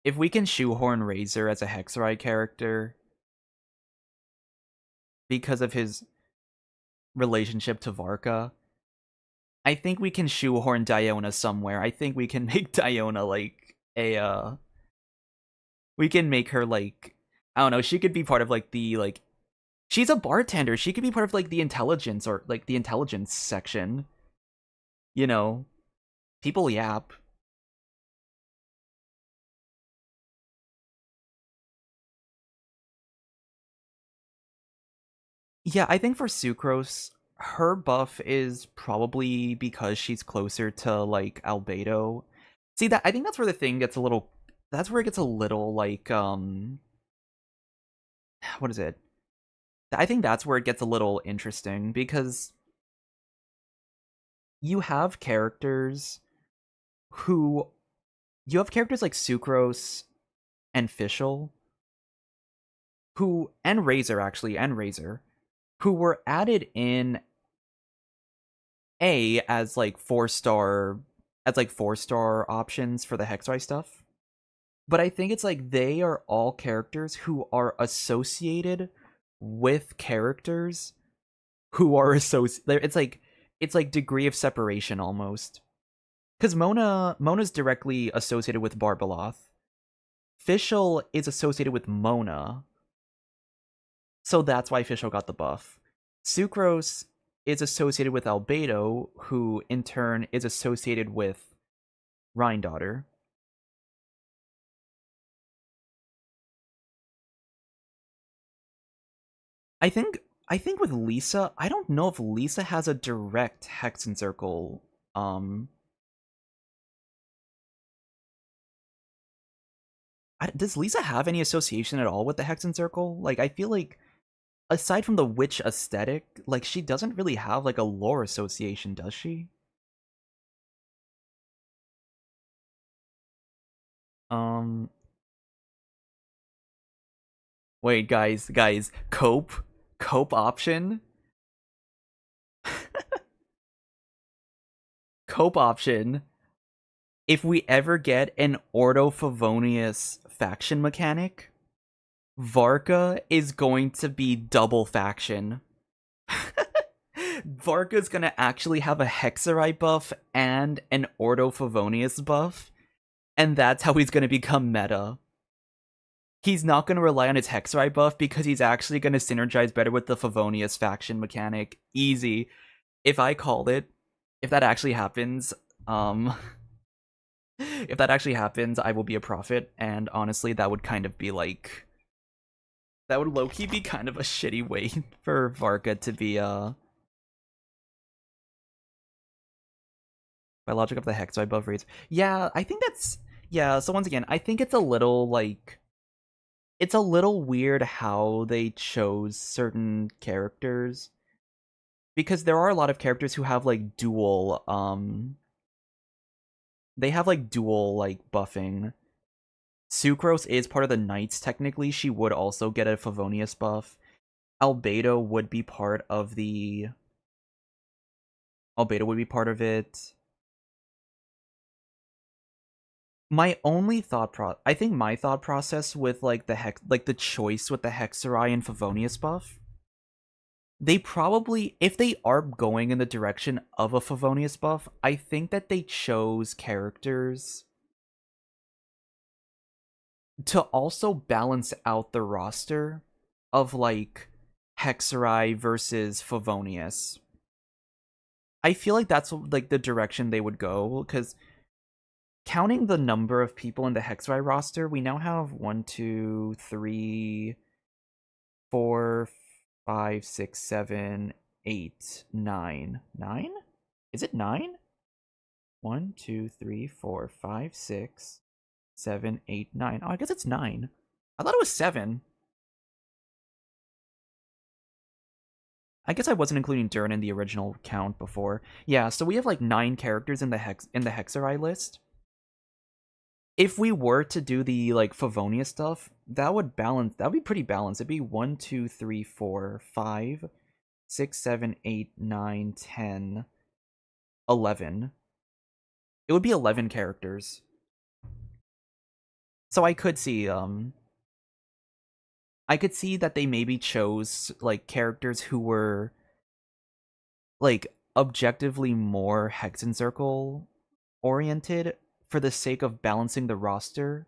If we can shoehorn Razor as a Hexeride character because of his relationship to Varka, I think we can shoehorn Diona somewhere. I think we can make Diona, like, we can make her, like... I don't know, she could be part of, like, the, like... She's a bartender. She could be part of, like, the intelligence or, like, the intelligence section. You know, people yap. Yeah, I think for Sucrose, her buff is probably because she's closer to, like, Albedo. See, I think that's where the thing gets a little... That's where it gets a little, like, what is it? I think that's where it gets a little interesting, because you have characters who... You have characters like Sucrose and Fischl, who... And Razor, actually, and Razor, who were added in as like 4-star options for the Hexrai stuff. But I think it's like they are all characters who are associated with characters who are it's like degree of separation almost. Because Mona's directly associated with Barbeloth. Fischl is associated with Mona. So that's why Fischl got the buff. Sucrose is associated with Albedo, who in turn is associated with Rhindaughter. I think with Lisa, I don't know if Lisa has a direct Hexen Circle. Does Lisa have any association at all with the Hexen Circle? Like, I feel like, aside from the witch aesthetic, like, she doesn't really have, like, a lore association, does she? Wait, guys, cope option? Cope option. If we ever get an Ordo Favonius faction mechanic, Varka is going to be double faction. Varka's gonna actually have a Hexerite buff and an Ordo Favonius buff, and that's how he's gonna become meta. He's not gonna rely on his Hexerite buff because he's actually gonna synergize better with the Favonius faction mechanic. Easy. If I called it, if that actually happens, if that actually happens, I will be a prophet, and honestly, that would kind of be like... That would low-key be kind of a shitty way for Varka to be, by logic of the Hexerite buff rates. Yeah, I think that's... Yeah, so once again, I think it's a little, like... It's a little weird how they chose certain characters. Because there are a lot of characters who have, like, dual, they have, like, dual, like, buffing. Sucrose is part of the Knights, technically. She would also get a Favonius buff. Albedo would be part of the... Albedo would be part of it. My only I think my thought process with, like, the choice with the Hexerai and Favonius buff, they probably, if they are going in the direction of a Favonius buff, I think that they chose characters to also balance out the roster of, like, Hexerai versus Favonius. I feel like that's, like, the direction they would go, because counting the number of people in the Hexerai roster, we now have 1, 2, 3, 4, 5, 6, 7, 8, 9. 9? Is it 9? 1, 2, 3, 4, 5, 6, 7, 8, 9. Oh, I guess it's 9. I thought it was 7. I guess I wasn't including Durin in the original count before. Yeah, so we have like 9 characters in the Hexerai list. If we were to do the like Favonia stuff, that would be pretty balanced. It'd be 1, 2, 3, 4, 5, 6, 7, 8, 9, 10, 11. It would be 11 characters. So I could see that they maybe chose like characters who were like objectively more Hexen Circle oriented for the sake of balancing the roster,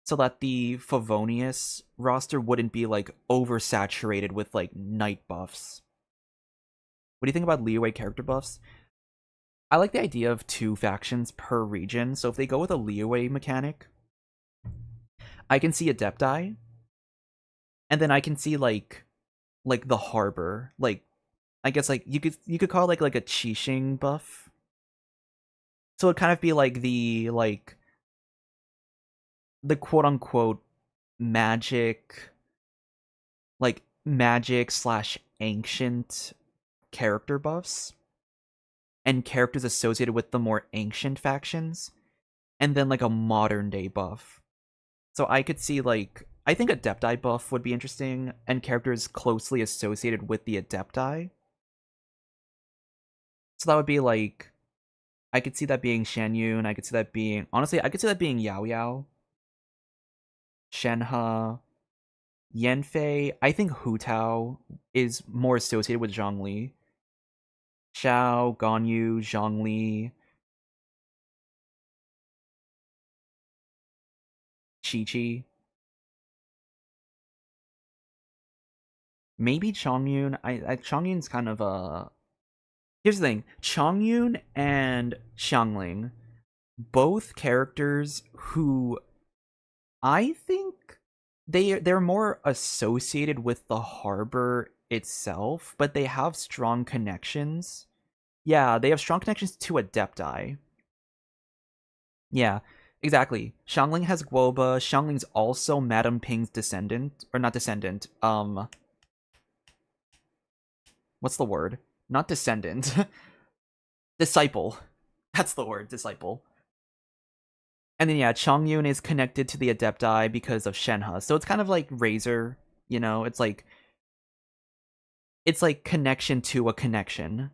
so that the Favonius roster wouldn't be like oversaturated with like night buffs. What do you think about Liyue character buffs? I like the idea of 2 factions per region, so if they go with a Liyue mechanic, I can see Adepti, and then I can see like the Harbor, like I guess like you could call it like a Qixing buff. So it'd kind of be like the quote unquote magic / ancient character buffs and characters associated with the more ancient factions, and then like a modern day buff. So I could see like, I think Adepti buff would be interesting, and characters closely associated with the Adepti. So that would be like, I could see that being Shen I could see that being, honestly, I could see that being Yao Yao, Shenhe, Yanfei. I think Hu Tao is more associated with Zhongli. Xiao, Ganyu, Zhongli, Chi-Chi. Maybe Chongyun. Chongyun's kind of a... Here's the thing. Chongyun and Xiangling, both characters who I think they're more associated with the harbor itself, but they have strong connections. Yeah, they have strong connections to Adepti. Yeah, exactly. Xiangling has Guoba. Xiangling's also Madame Ping's descendant. Or not descendant. What's the word? Not descendant. Disciple. That's the word, disciple. And then yeah, Chongyun is connected to the Adepti because of Shenhe. So it's kind of like Razor, you know, it's like connection to a connection.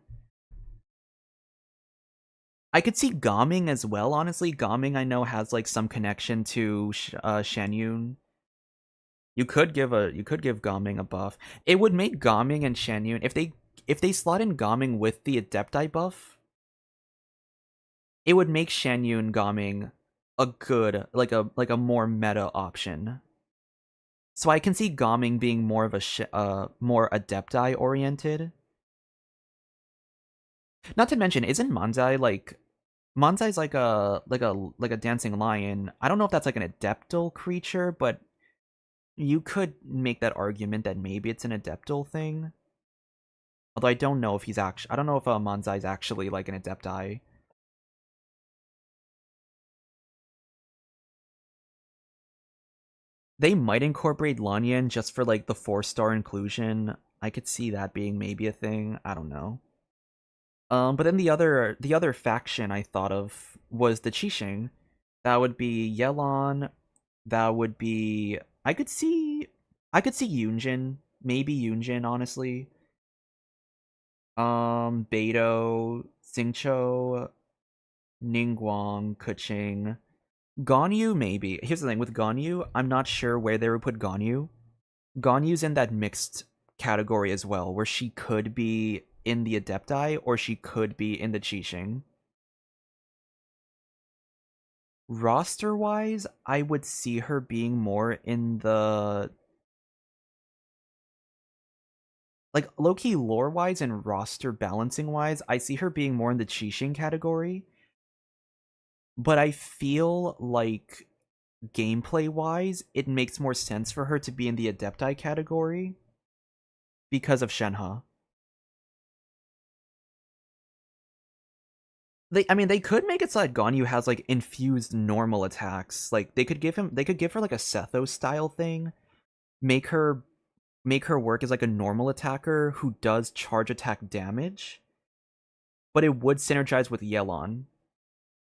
I could see Gaming as well, honestly. Gaming I know has like some connection to Shanyun. You could give Gaming a buff. It would make Gaming and Shanyun, if they slot in Gaming with the Adepti buff, it would make Shanyun Gaming a good, like a more meta option. So I can see Gaming being more of a more Adepti oriented. Not to mention, isn't Manzai like Manzai's like a dancing lion? I don't know if that's like an Adeptal creature, but you could make that argument that maybe it's an Adeptal thing. Although I don't know if he's actually, I don't know if Manzai's actually like an Adepti. They might incorporate Lanyan just for like the 4-star inclusion. I could see that being maybe a thing. I don't know. But then the other faction I thought of was the Qixing. That would be Yelan. That would be, I could see Yunjin, maybe Yunjin, honestly. Beidou, Xingqiu, Ningguang, Keqing, Ganyu, maybe. Here's the thing with Ganyu, I'm not sure where they would put Ganyu. Ganyu's in that mixed category as well, where she could be in the Adepti or she could be in the Qixing. Roster-wise, I would see her being more in the... Like, low-key lore-wise and roster balancing-wise, I see her being more in the Qixing category. But I feel like gameplay-wise, it makes more sense for her to be in the Adepti category because of Shenhe. They could make it so that Ganyu has like infused normal attacks. Like they could give her like a Sethos style thing, make her make her work as like a normal attacker who does charge attack damage, but it would synergize with Yelan.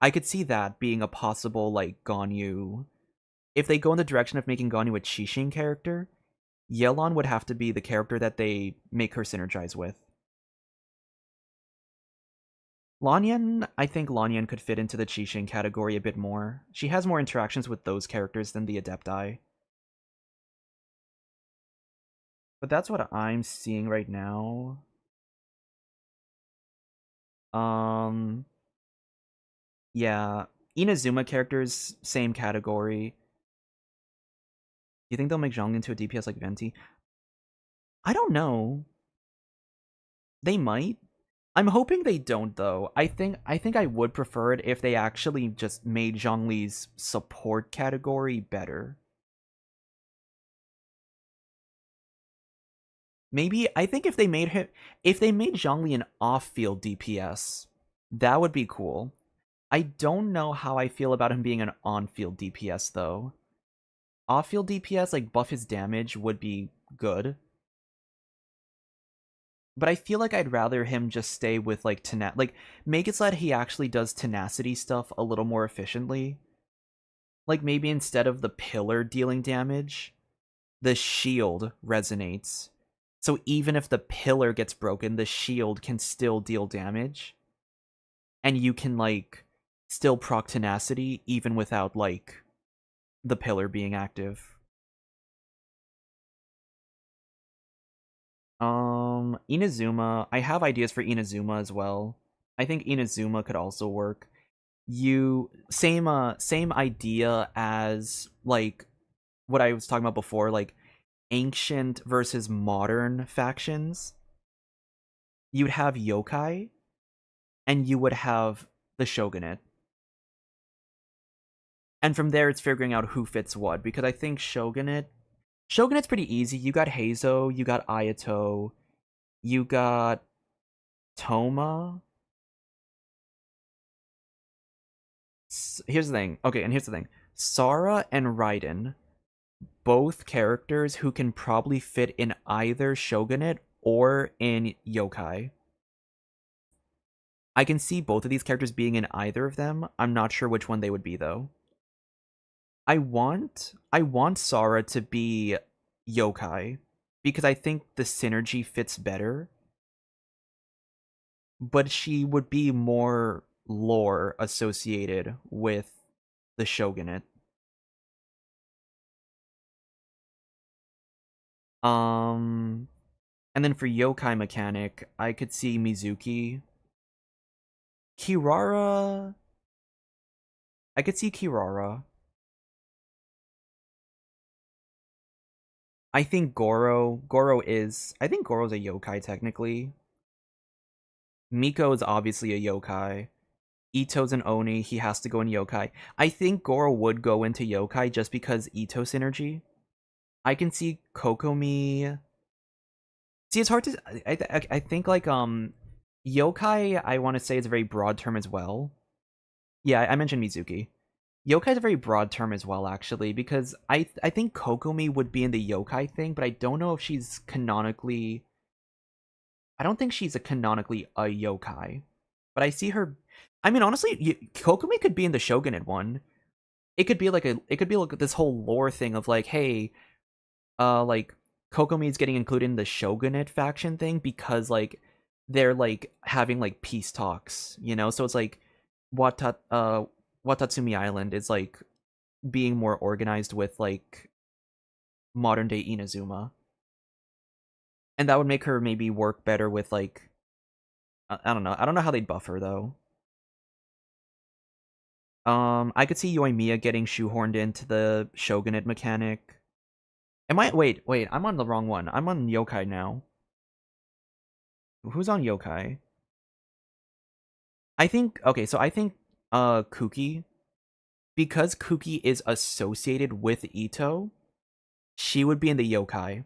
I could see that being a possible like Ganyu. If they go in the direction of making Ganyu a Qixing character, Yelan would have to be the character that they make her synergize with. Lanyan, I think Lanyan could fit into the Qixing category a bit more. She has more interactions with those characters than the Adepti. But that's what I'm seeing right now. Yeah. Inazuma characters, same category. Do you think they'll make Zhang into a DPS like Venti? I don't know. They might. I'm hoping they don't, though. I think I would prefer it if they actually just made Zhongli's support category better. Maybe I think if they made Zhongli an off-field DPS, that would be cool. I don't know how I feel about him being an on-field DPS though. Off-field DPS, like buff his damage, would be good. But I feel like I'd rather him just stay with like make it so that he actually does tenacity stuff a little more efficiently. Like maybe instead of the pillar dealing damage, the shield resonates. So even if the pillar gets broken, the shield can still deal damage. And you can like still proc tenacity even without like the pillar being active. Inazuma. I have ideas for Inazuma as well. I think Inazuma could also work. Same idea as like what I was talking about before, like ancient versus modern factions. You'd have yokai, and you would have the shogunate. And from there, it's figuring out who fits what, because I think Shogunate's pretty easy. You got Heizo, you got Ayato, you got Toma. Here's the thing. Okay, and here's the thing. Sara and Raiden, both characters who can probably fit in either Shogunate or in yokai. I can see both of these characters being in either of them. I'm not sure which one they would be, though. I want Sara to be yokai because I think the synergy fits better. But she would be more lore associated with the shogunate. And then for yokai mechanic, I could see Mizuki. Kirara. I could see Kirara. I think Goro's a yokai technically. Miko is obviously a yokai. Ito's an Oni, he has to go in yokai. I think Goro would go into yokai just because Ito synergy. I can see Kokomi. See, it's hard to. I think like yokai. I want to say is a very broad term as well. Yeah, I mentioned Mizuki. Yokai is a very broad term as well, actually, because I think Kokomi would be in the yokai thing, but I don't know if she's canonically. I don't think she's canonically a yokai, but I see her. I mean, honestly, Kokomi could be in the Shogunate one. It could be like this whole lore thing of like, hey, like Kokomi is getting included in the Shogunate faction thing because like they're like having like peace talks, you know. So it's like Watatsumi Island is like being more organized with like modern day Inazuma. And that would make her maybe work better with like I don't know. I don't know how they'd buff her though. I could see Yoimiya getting shoehorned into the Shogunate mechanic. Wait, I'm on the wrong one. I'm on yokai now. Who's on yokai? I think Kuki, because Kuki is associated with Ito, she would be in the yokai.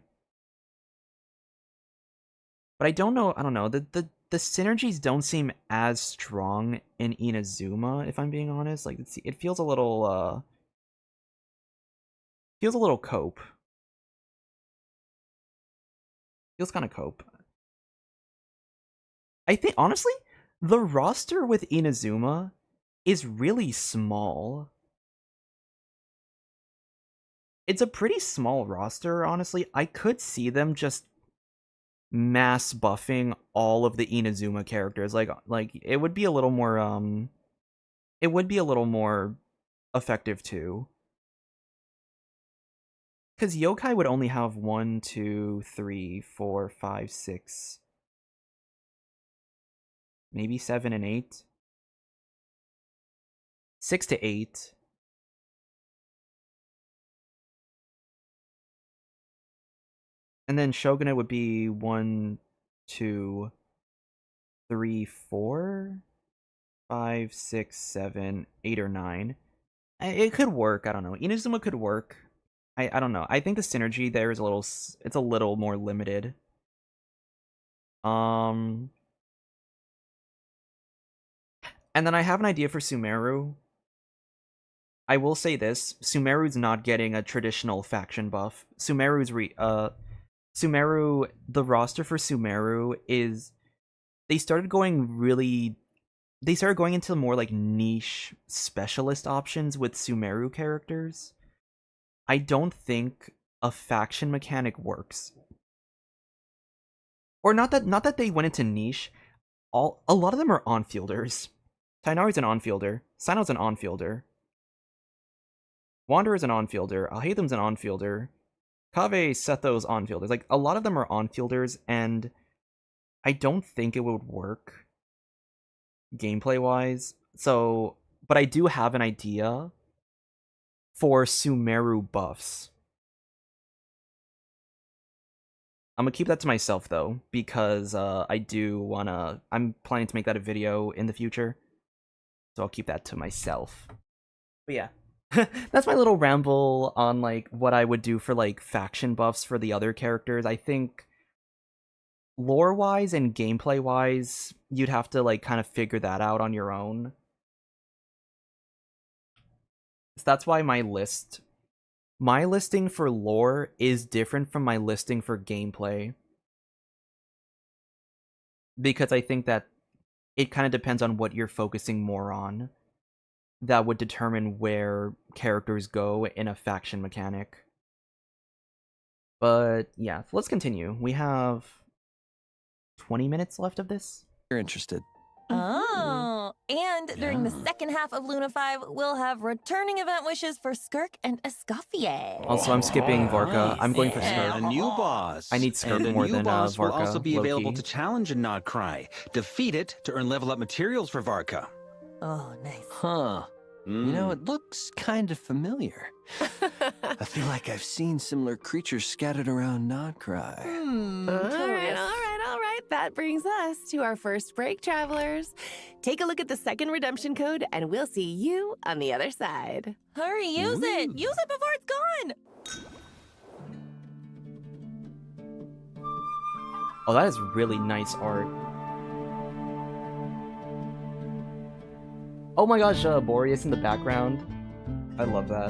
But I don't know. The synergies don't seem as strong in Inazuma, if I'm being honest. Like it feels a little cope. Feels kind of cope. I think, honestly, the roster with Inazuma is really small. It's a pretty small roster, honestly. I could see them just mass buffing all of the Inazuma characters. Like it would be a little more effective too. Because yokai would only have 1, 2, 3, 4, 5, 6, maybe 7 and 8. 6 to 8. And then Shogunate would be 1, 2, 3, 4, 5, 6, 7, 8, or 9. It could work. I don't know. Inazuma could work. I don't know. I think the synergy there is it's a little more limited. And then I have an idea for Sumeru. I will say this: Sumeru's not getting a traditional faction buff. The roster for Sumeru is they started going into more like niche specialist options with Sumeru characters. I don't think a faction mechanic works. Or not that they went into niche. A lot of them are on-fielders. Tainari's an on-fielder. Sino's an on-fielder. Wanderer's an on-fielder. Alhaitham's an on-fielder. Kave Setho's on-fielders. Like, a lot of them are on-fielders, and I don't think it would work gameplay-wise. So, but I do have an idea for Sumeru buffs. I'm gonna keep that to myself, though, because I'm planning to make that a video in the future. So I'll keep that to myself. But yeah. That's my little ramble on, like, what I would do for, like, faction buffs for the other characters. I think lore-wise and gameplay-wise, you'd have to, like, kind of figure that out on your own. So that's why my listing for lore is different from my listing for gameplay. Because I think that it kind of depends on what you're focusing more on. That would determine where characters go in a faction mechanic. But yeah, let's continue. We have 20 minutes left of this. You're interested. Oh, and during the second half of Luna 5, we'll have returning event wishes for Skirk and Escoffier. Also, I'm skipping Varka. I'm going for Skirk. A new boss. I need Skirk and more a new than boss Varka. will also be available Loki. to challenge a Nod Cry. Defeat it to earn level up materials for Varka. Oh, nice. Huh. You know, it looks kind of familiar. I feel like I've seen similar creatures scattered around Nodcry. All right. That brings us to our first break, travelers. Take a look at the second redemption code, and we'll see you on the other side. Hurry, use it! Use it before it's gone! Oh, that is really nice art. Oh my gosh, Boreas in the background. I love that.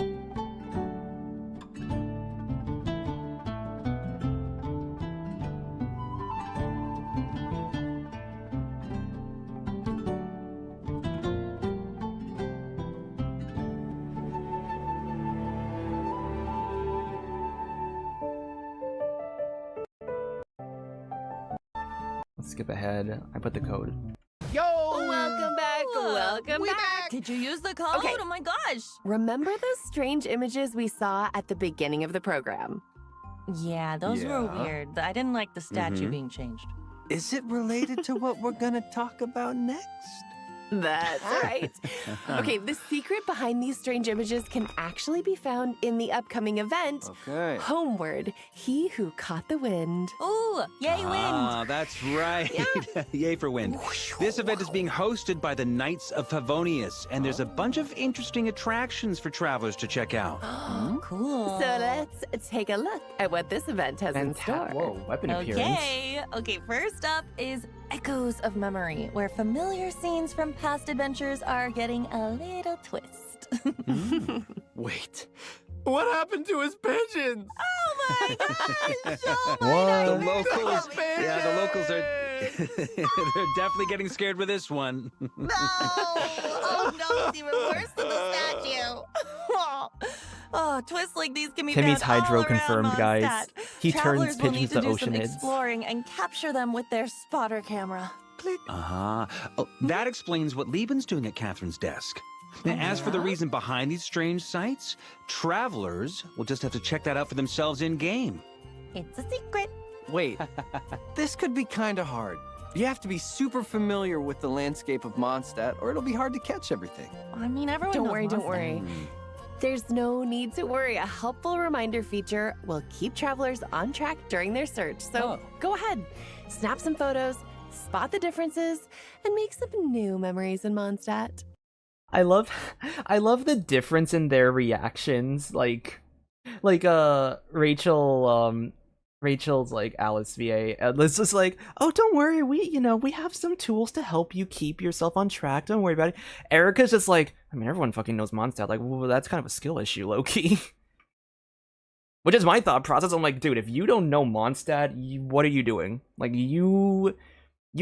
Let's skip ahead. I put the code. Yo! Welcome back. Welcome back. Did you use the code? Okay. Oh my gosh. Remember those strange images we saw at the beginning of the program? Yeah, those were Yeah. weird. I didn't like the statue being changed. Is it related to what we're gonna talk about next? That's right. Okay, the secret behind these strange images can actually be found in the upcoming event, Okay. Homeward, He Who Caught the Wind. Ooh, yay, wind! Ah, that's right. Yay for wind. This event is being hosted by the Knights of Favonius, and there's a bunch of interesting attractions for travelers to check out. Cool. So let's take a look at what this event has in store. Whoa, weapon appearance. Okay, first up is Echoes of Memory, where familiar scenes from past adventures are getting a little twist. Wait, what happened to his pigeons? Oh The locals, yeah, the locals are they're definitely getting scared with this one. No! Oh no, it's even worse than the statue. Oh, twists like these can be Timmy's found hydro all around confirmed, guys. Mondstadt. He Travelers turns will pigeons need to do some oceanids. exploring and capture them with their spotter camera. Uh-huh. Oh, that explains what Lieben's doing at Catherine's desk. Now, as for the reason behind these strange sights, travelers will just have to check that out for themselves in-game. It's a secret. Wait, this could be kind of hard. You have to be super familiar with the landscape of Mondstadt, or it'll be hard to catch everything. I mean, everyone Don't knows worry, don't Mondstadt. worry. There's no need to worry. A helpful reminder feature will keep travelers on track during their search. So go ahead, snap some photos, spot the differences, and make some new memories in Mondstadt. I love the difference in their reactions. Like Rachel's like Alice VA, and Liz is like, oh, don't worry, we have some tools to help you keep yourself on track. Don't worry about it. Erica's just like, I mean, everyone fucking knows Mondstadt. Like, well, that's kind of a skill issue, low-key. Which is my thought process. I'm like, dude, if you don't know Mondstadt, what are you doing? Like, you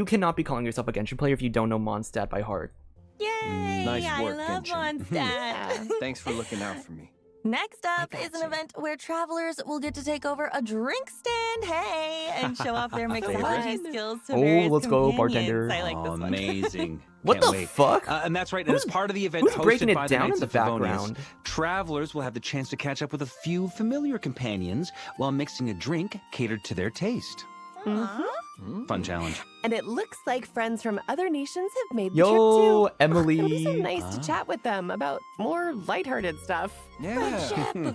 cannot be calling yourself a Genshin player if you don't know Mondstadt by heart. Yay! Nice work, I love Genshin. Mondstadt. Thanks for looking out for me. Next up is an event where travelers will get to take over a drink stand, hey, and show off their mixology skills to various let's go, companions. bartender. I like this one. Amazing. What Can't the wait. fuck? And that's right. And as part of the event who's breaking hosted it by down the in Knights the of Favonius, background? travelers will have the chance to catch up with a few familiar companions while mixing a drink catered to their taste. Fun challenge. And it looks like friends from other nations have made the Yo, trip too. Emily. It'll be so nice to chat with them about more lighthearted stuff. Yeah.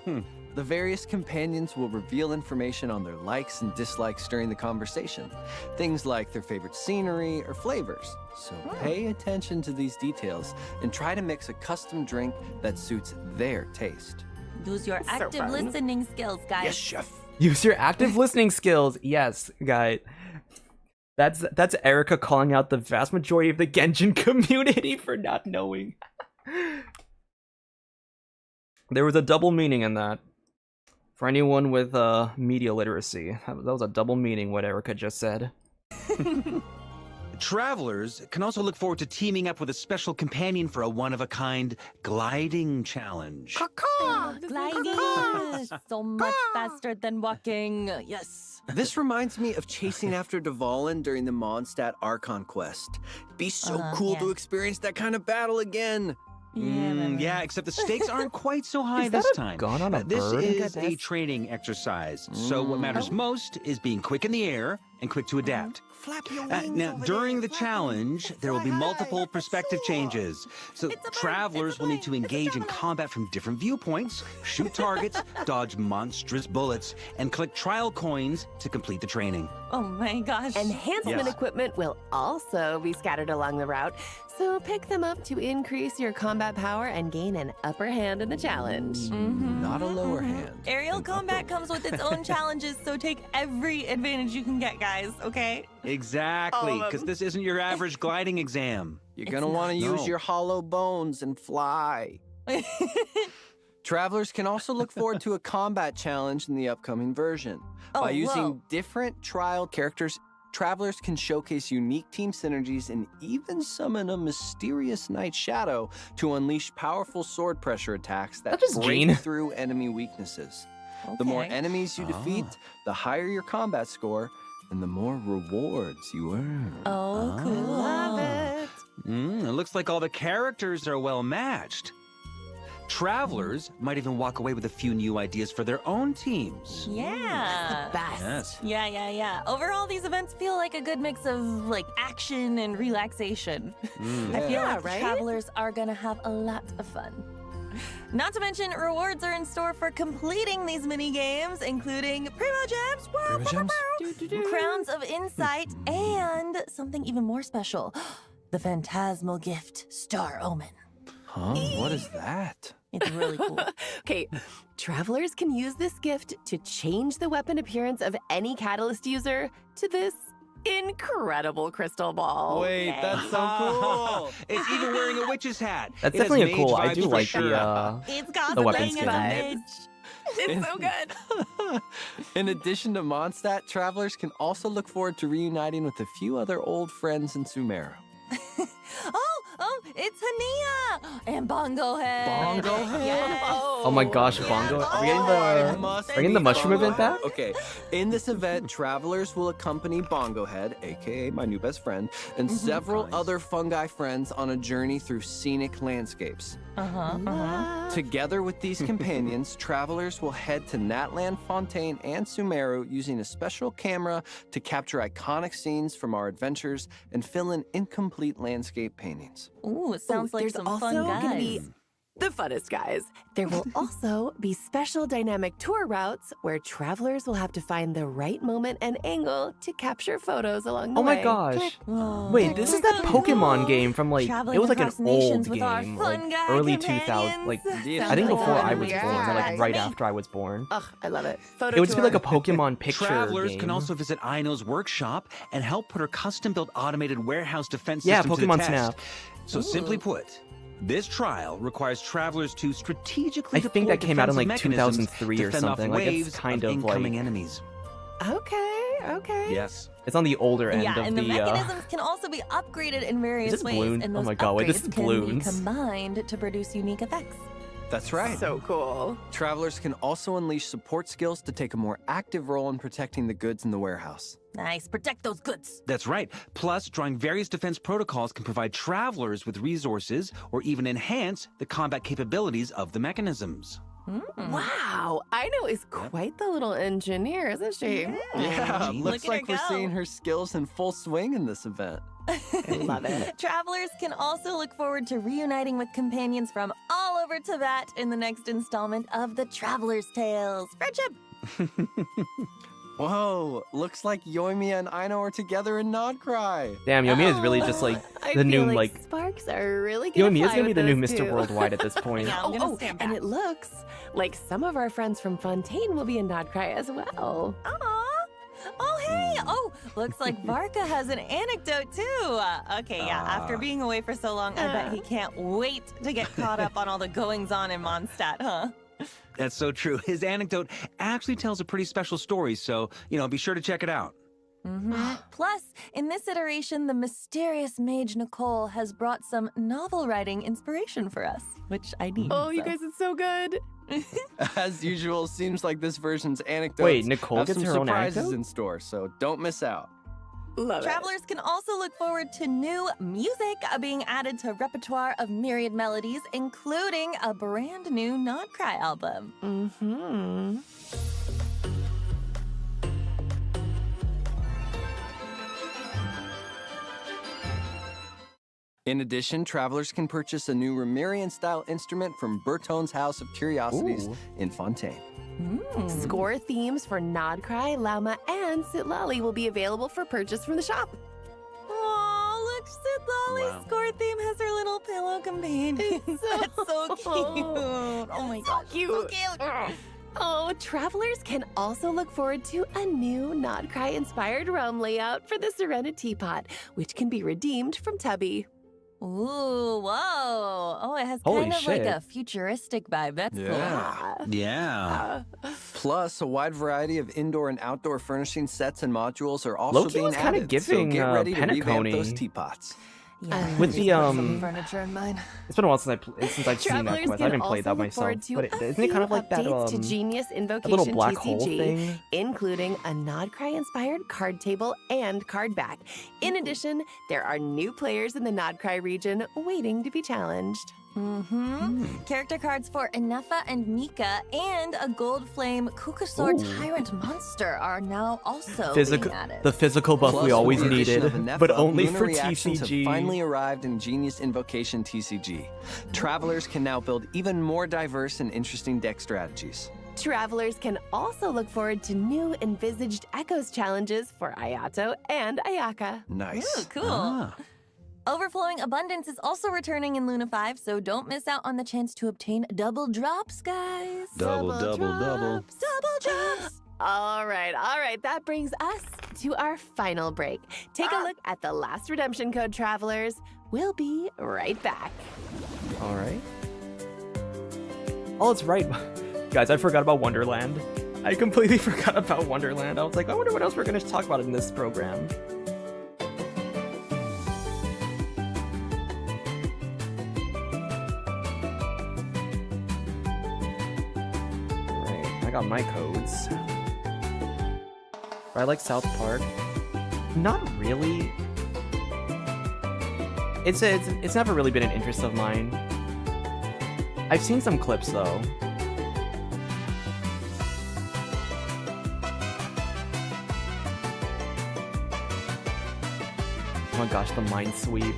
The various companions will reveal information on their likes and dislikes during the conversation. Things like their favorite scenery or flavors. So pay attention to these details and try to mix a custom drink that suits their taste. Use your active listening skills, guys. Yes, chef. Use your active listening skills. Yes, guy. That's Erica calling out the vast majority of the Genshin community for not knowing. There was a double meaning in that. For anyone with media literacy, that was a double meaning what Erica just said. Travelers can also look forward to teaming up with a special companion for a one-of-a-kind gliding challenge. Gliding so much faster than walking. Yes. This reminds me of chasing after Dvalin during the Mondstadt Archon quest. It'd be so cool to experience that kind of battle again. Yeah, except the stakes aren't quite so high Is that this a time. gun on a This bird? is a training exercise, so what matters most is being quick in the air and quick to adapt. Now, during the challenge, there will be multiple perspective changes. So travelers will need to engage in combat from different viewpoints, shoot targets, dodge monstrous bullets, and collect trial coins to complete the training. Oh my gosh. Enhancement equipment will also be scattered along the route, so pick them up to increase your combat power and gain an upper hand in the challenge. Not a lower hand. Aerial combat comes with its own challenges, so take every advantage you can get, guys, okay? Exactly, because this isn't your average gliding exam. You're gonna want to use your hollow bones and fly. Travelers can also look forward to a combat challenge in the upcoming version. By using different trial characters, travelers can showcase unique team synergies and even summon a mysterious Night Shadow to unleash powerful sword pressure attacks that That's just break Jean. through enemy weaknesses. The more enemies you defeat, the higher your combat score, and the more rewards you earn. Oh, cool. Love it. It looks like all the characters are well matched. Travelers might even walk away with a few new ideas for their own teams. Yeah. Yes. Yeah. Overall, these events feel like a good mix of like action and relaxation. I feel like travelers are gonna have a lot of fun. Not to mention, rewards are in store for completing these mini games, including Primo Gems, Crowns of Insight, and something even more special, the Phantasmal Gift, Star Omen. Huh? What is that? It's really cool. Okay, travelers can use this gift to change the weapon appearance of any catalyst user to this incredible crystal ball. Wait, that's so cool. It's even wearing a witch's hat. That's It has definitely a mage cool. I vibes do for like sure. It's got the weapon skin skin. vibes. It's so good. In addition to Mondstadt, travelers can also look forward to reuniting with a few other old friends in Sumeru. It's Hania and Bongo Head. Bongo Head? Yes. Oh my gosh, Bongo. Are we getting the mushroom event back? Okay. In this event, travelers will accompany Bongo Head, aka my new best friend, and several other fungi friends on a journey through scenic landscapes. Together with these companions, travelers will head to Natlan, Fontaine, and Sumeru using a special camera to capture iconic scenes from our adventures and fill in incomplete landscape paintings. Ooh, it sounds like there's some also fun gonna guys. be the funnest guys. There will also be special dynamic tour routes where travelers will have to find the right moment and angle to capture photos along the Oh way. my gosh. Wait, this is that Pokemon game from like, Traveling it was like an across nations old with our game, fun like guy early companions. 2000s, like Sounds I think like before fun. I was born, or like right after I was born. Ugh, I love it. Photo It would just be tour. like a Pokemon picture Travelers game. can also visit Aino's workshop and help put her custom-built automated warehouse defense Yeah, system to the Pokemon test. Snap. So simply put, this trial requires travelers to strategically I think deploy that came out in like defensive mechanisms 2003 to or fend off something. Like it's waves kind of of incoming like enemies. Okay. Yes. it's on the older end Yeah, of and the the. mechanisms can also be upgraded in various this ways, balloon? and Oh those my God, wait, this upgrades is can balloons. be combined to produce unique effects. That's right. So cool. Travelers can also unleash support skills to take a more active role in protecting the goods in the warehouse. Nice, protect those goods. That's right. Plus, drawing various defense protocols can provide travelers with resources or even enhance the combat capabilities of the mechanisms. Wow, Aino is quite the little engineer, isn't she? Yeah, Gee. looks Look at like her we're go. seeing her skills in full swing in this event. I love it. Travelers can also look forward to reuniting with companions from all over Tibet in the next installment of the Traveler's Tales. Friendship! Whoa, looks like Yoimiya and Aino are together in Nodcry. Damn, Yomiya is really just like I the new feel like. Sparks are really gonna Yomiya's fly gonna be with the new those Mr. two. Worldwide at this point. Yeah, I'm gonna stand and back. it looks like some of our friends from Fontaine will be in Nodcry as well. Aw. Oh, hey! Oh, looks like Varka has an anecdote too. Okay, yeah, after being away for so long, I bet he can't wait to get caught up on all the goings-on in Mondstadt, huh? That's so true. His anecdote actually tells a pretty special story, so, be sure to check it out. Plus, in this iteration, the mysterious mage Nicole has brought some novel writing inspiration for us, which I need. Oh, you guys, it's so good. As usual, seems like this version's anecdotes Wait, Nicole have gets some her own surprises anecdote? in store, so don't miss out. Love Travelers can also look forward to new music being added to repertoire of myriad melodies, including a brand new Nodcry album. Mm-hmm. In addition, travelers can purchase a new Remirian-style instrument from Bertone's House of Curiosities Ooh. in Fontaine. Score themes for Nodcry, Lauma, and Sitlali will be available for purchase from the shop. Oh, look, Sitlali's Wow. score theme has her little pillow companion. That's so cute. Oh my gosh, cute. so cute. Oh, travelers can also look forward to a new Nodcry-inspired realm layout for the Serenity Teapot, which can be redeemed from Tubby. Ooh, whoa. Oh, it has Holy kind of like shit. a futuristic vibe. That's Yeah. Yeah. Plus, a wide variety of indoor and outdoor furnishing sets and modules are also Loki being was kinda added, giving, so get ready to revamp Penacony. those teapots. cool. Yeah, With just the, put some furniture in mine. It's been a while since I've seen that Travelers quest. I can haven't played that also look myself. forward to But a isn't it kind of few like that updates to that Genius little Invocation black TCG, hole thing? including a Nodcry-inspired card table and card back. In addition, there are new players in the Nodcry region waiting to be challenged. Character cards for Inefa and Mika and a gold flame Kukasaur Ooh. Tyrant monster are now also Physical, being added. the physical buff Plus, we always with the addition needed, of Inefa, but only lunar for reactions TCG. have finally arrived in Genius Invocation TCG. Travelers can now build even more diverse and interesting deck strategies. Travelers can also look forward to new envisaged Echoes challenges for Ayato and Ayaka. Nice. Ooh, cool. Ah. Overflowing Abundance is also returning in Luna 5, so don't miss out on the chance to obtain double drops, guys. Double. Double drops. All right. That brings us to our final break. Take a look at the last redemption code, travelers. We'll be right back. All right. Oh, it's right. Guys, I forgot about Wonderland. I completely forgot about Wonderland. I was like, I wonder what else we're gonna talk about in this program. Alright, I got my codes. I like South Park. Not really. It's never really been an interest of mine. I've seen some clips though. Oh my gosh, the mind sweep.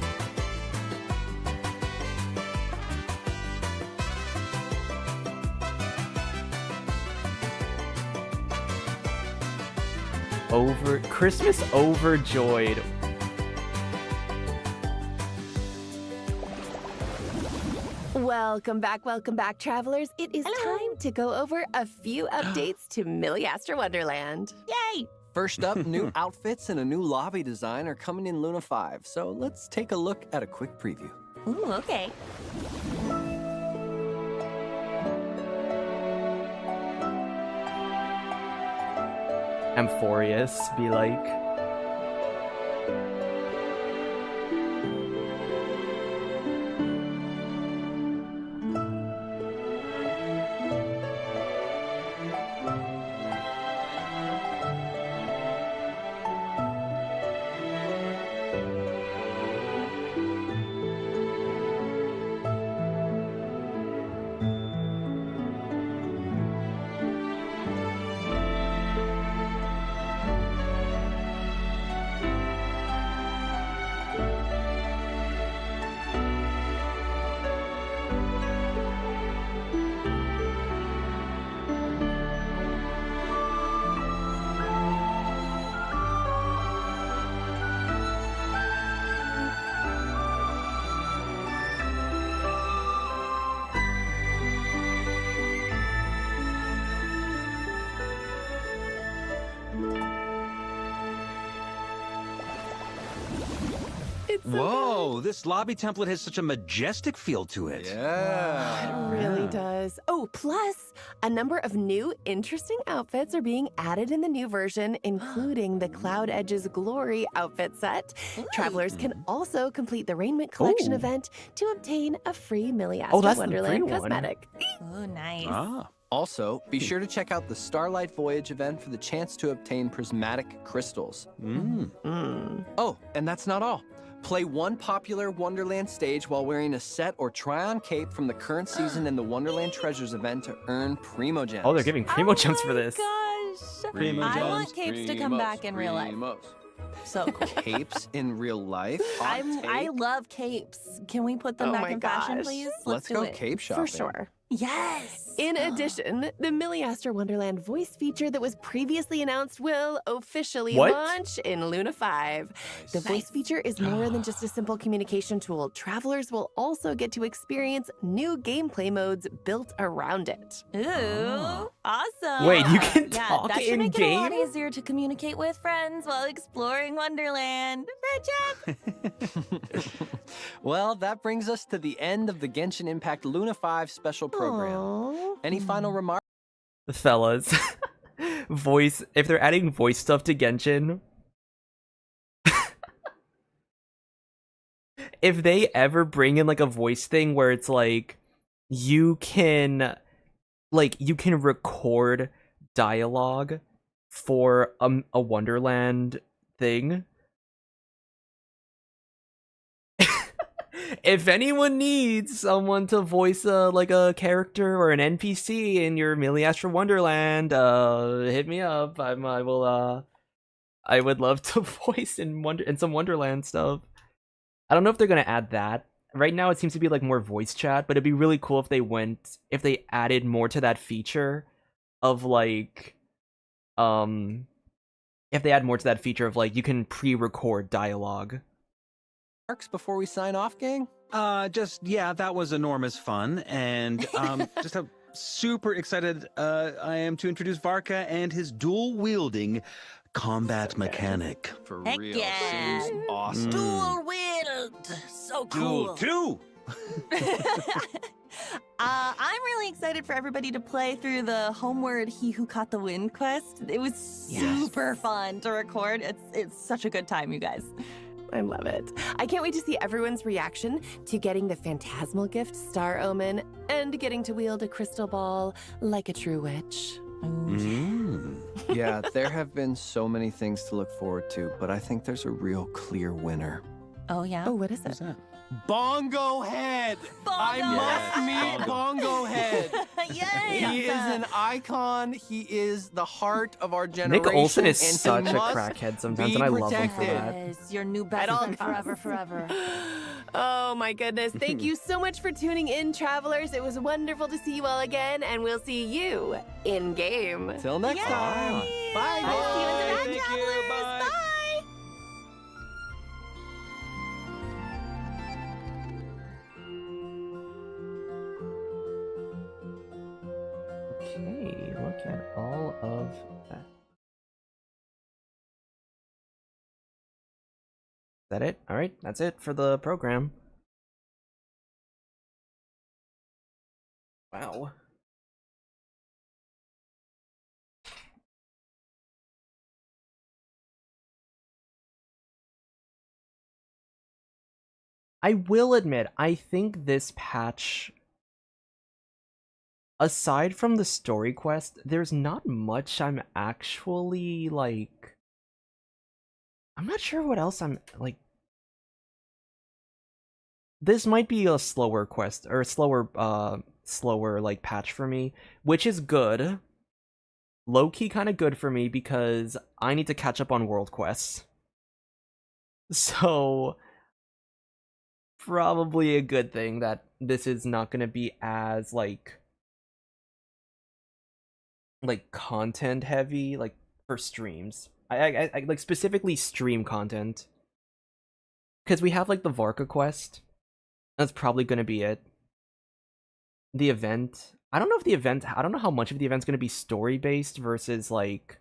Christmas overjoyed. Welcome back, travelers. It is time to go over a few updates to Milliaster Wonderland. Yay! First up, new outfits and a new lobby design are coming in Luna 5, so let's take a look at a quick preview. Ooh, okay. Amphorius be like. Whoa, this lobby template has such a majestic feel to it. Yeah. It really does. Oh, plus, a number of new, interesting outfits are being added in the new version, including the Cloud Edge's Glory outfit set. Travelers can also complete the Raiment Collection event to obtain a free Milliaster Wonderland cosmetic. Oh, nice. Ah. Also, be sure to check out the Starlight Voyage event for the chance to obtain prismatic crystals. Oh, and that's not all. Play one popular Wonderland stage while wearing a set or try-on cape from the current season in the Wonderland Treasures event to earn Primo Gems. Oh, they're giving Primo Gems for this. Gosh. Primo I Gems, want capes to come back in real life. So cool. Capes in real life? I love capes. Can we put them back in fashion, please? Let's do go it. cape shopping. For sure. Yes. In addition, the Milliaster Wonderland voice feature that was previously announced will officially launch in Luna 5. The voice feature is more than just a simple communication tool. Travelers will also get to experience new gameplay modes built around it. Ooh, awesome. Wait, you can talk that should make it a in-game? lot easier to communicate with friends while exploring Wonderland. Well, that brings us to the end of the Genshin Impact Luna 5 special program. Any final remarks? Fellas, if they're adding voice stuff to Genshin, if they ever bring in like a voice thing where it's like you can record dialogue for a Wonderland thing. If anyone needs someone to voice a character or an NPC in your Milliaster Wonderland, hit me up. I would love to voice in some Wonderland stuff. I don't know if they're gonna add that. Right now it seems to be like more voice chat, but it'd be really cool if they added more to that feature of like if they add more to that feature of like you can pre-record dialogue. Before we sign off, gang? That was enormous fun, and just how super excited I am to introduce Varka and his dual-wielding combat mechanic. For Heck real. yeah. Seems awesome. Dual wield. So cool. Duel 2! I'm really excited for everybody to play through the Homeward He Who Caught the Wind quest. It was super fun to record. It's such a good time, you guys. I love it. I can't wait to see everyone's reaction to getting the phantasmal gift Star Omen and getting to wield a crystal ball like a true witch. Yeah, there have been so many things to look forward to, but I think there's a real clear winner. Oh, yeah? Oh, what is it? Bongo Head! I must meet Bongo Head! Yay! He is an icon. He is the heart of our generation. Nick Olson is and such he a must crackhead sometimes, be and I love him for protected. that. Yes, your new best friend forever, forever. Oh my goodness. Thank you so much for tuning in, travelers. It was wonderful to see you all again, and we'll see you in game. Till next time. Bye. See you in the back, Thank you. travelers. Bye. Bye. Okay, look at all of that. Is that it? All right, that's it for the program. Wow. I will admit, I think this patch, aside from the story quest, there's not much I'm actually, like... I'm not sure what else I'm, like... This might be a slower quest, or a slower, like, patch for me, which is good. Low-key kind of good for me, because I need to catch up on world quests. So... probably a good thing that this is not gonna be as, like content heavy, like, for streams. I like, specifically stream content. Because we have, like, the Varka quest. That's probably gonna be it. The event. I don't know how much of the event's gonna be story-based versus, like...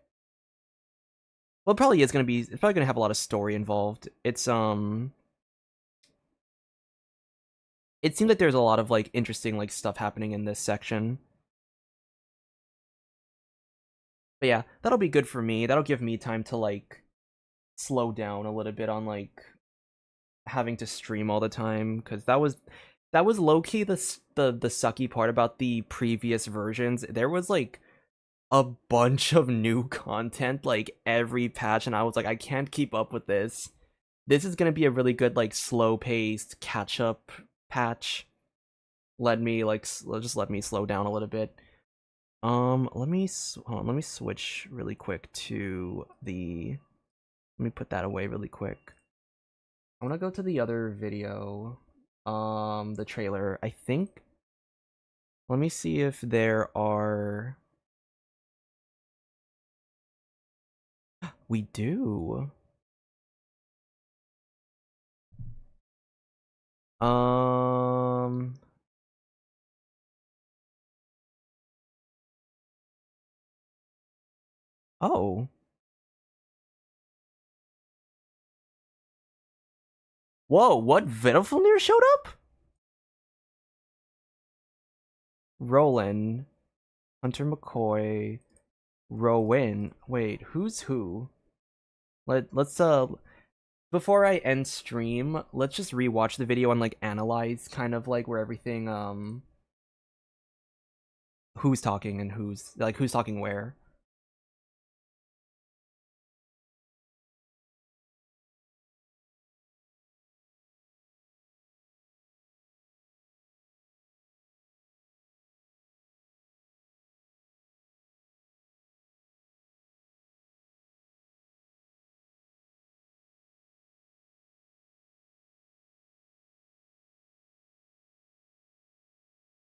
Well, it probably is gonna be... It's probably gonna have a lot of story involved. It seems like there's a lot of, like, interesting, like, stuff happening in this section. But yeah, that'll be good for me. That'll give me time to, like, slow down a little bit on, like, having to stream all the time, because that was low-key the sucky part about the previous versions. There was, like, a bunch of new content, like, every patch, and I was like, I can't keep up with this. This is gonna be a really good, like, slow-paced catch-up patch. Let me slow down a little bit. Let me switch really quick to the... Let me put that away really quick. I want to go to the other video, the trailer. I think... Let me see if there are... We do. Oh. Whoa, what? Vitafilnir showed up? Roland, Hunter McCoy, Rowan. Wait, who's who? Let's before I end stream, let's just rewatch the video and, like, analyze kind of, like, where everything who's talking and who's talking where.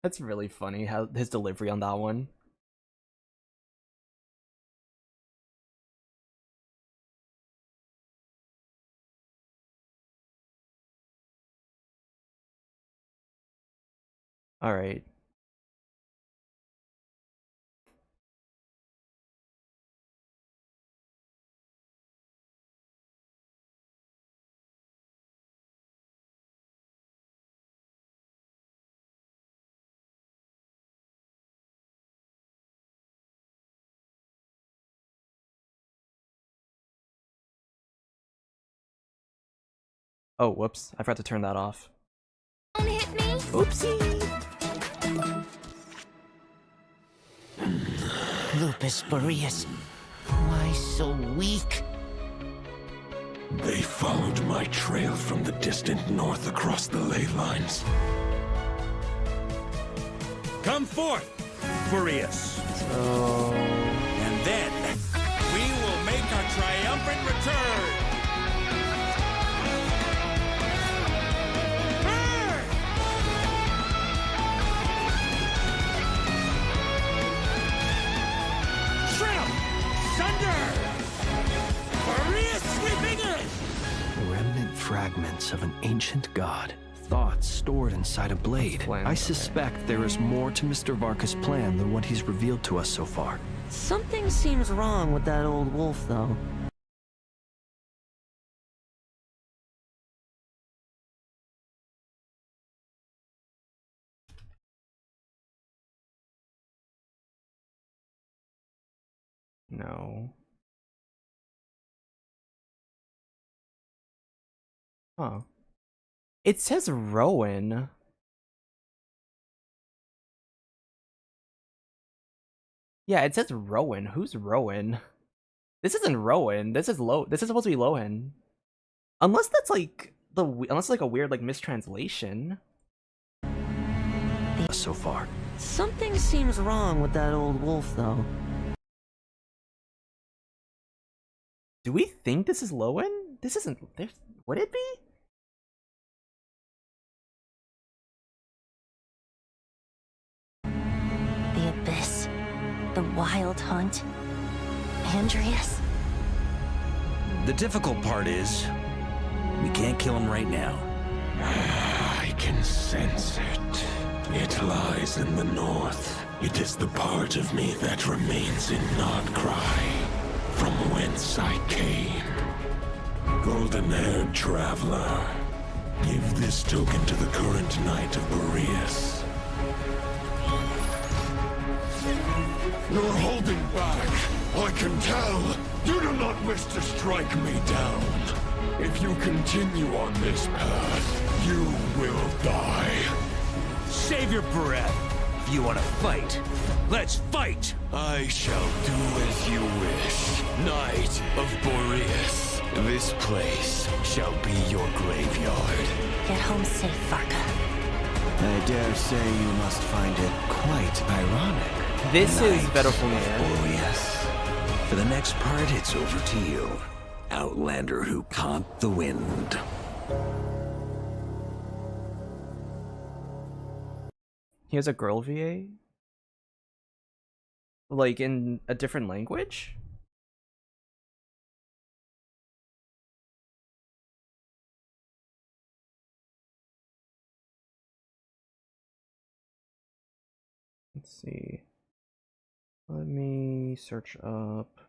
That's really funny, how his delivery on that one. Alright. Oh, whoops. I forgot to turn that off. Don't hit me. Oopsie. Lupus Boreas. Why so weak? They followed my trail from the distant north across the ley lines. Come forth, Boreas. And then we will make our triumphant return. Shrimp! Sunder! Boreas sweeping in! Remnant fragments of an ancient god. Thoughts stored inside a blade. I suspect there is more to Mr. Varka's plan than what he's revealed to us so far. Something seems wrong with that old wolf, though. No. Huh. It says Rowan. Yeah, it says Rowan. Who's Rowan? This isn't Rowan. This is This is supposed to be Lohan. Unless that's like unless like a weird like mistranslation. So far. Something seems wrong with that old wolf, though. Do we think this is Lohan? This isn't. Would it be? The abyss. The wild hunt. Andreas. The difficult part is, we can't kill him right now. I can sense it. It lies in the north. It is the part of me that remains in Nodcry, from whence I came. Golden-haired traveler, give this token to the current knight of Boreas. You're holding back. I can tell. You do not wish to strike me down. If you continue on this path, you will die. Save your breath. If you want to fight, let's fight! I shall do as you wish, Knight of Boreas. This place shall be your graveyard. Get home safe, Varka. I dare say you must find it quite ironic. This is Knight better of for me. Boreas. For the next part, it's over to you. Outlander who caught the wind. He has a girl VA? Like in a different language? Let's see. Let me search up.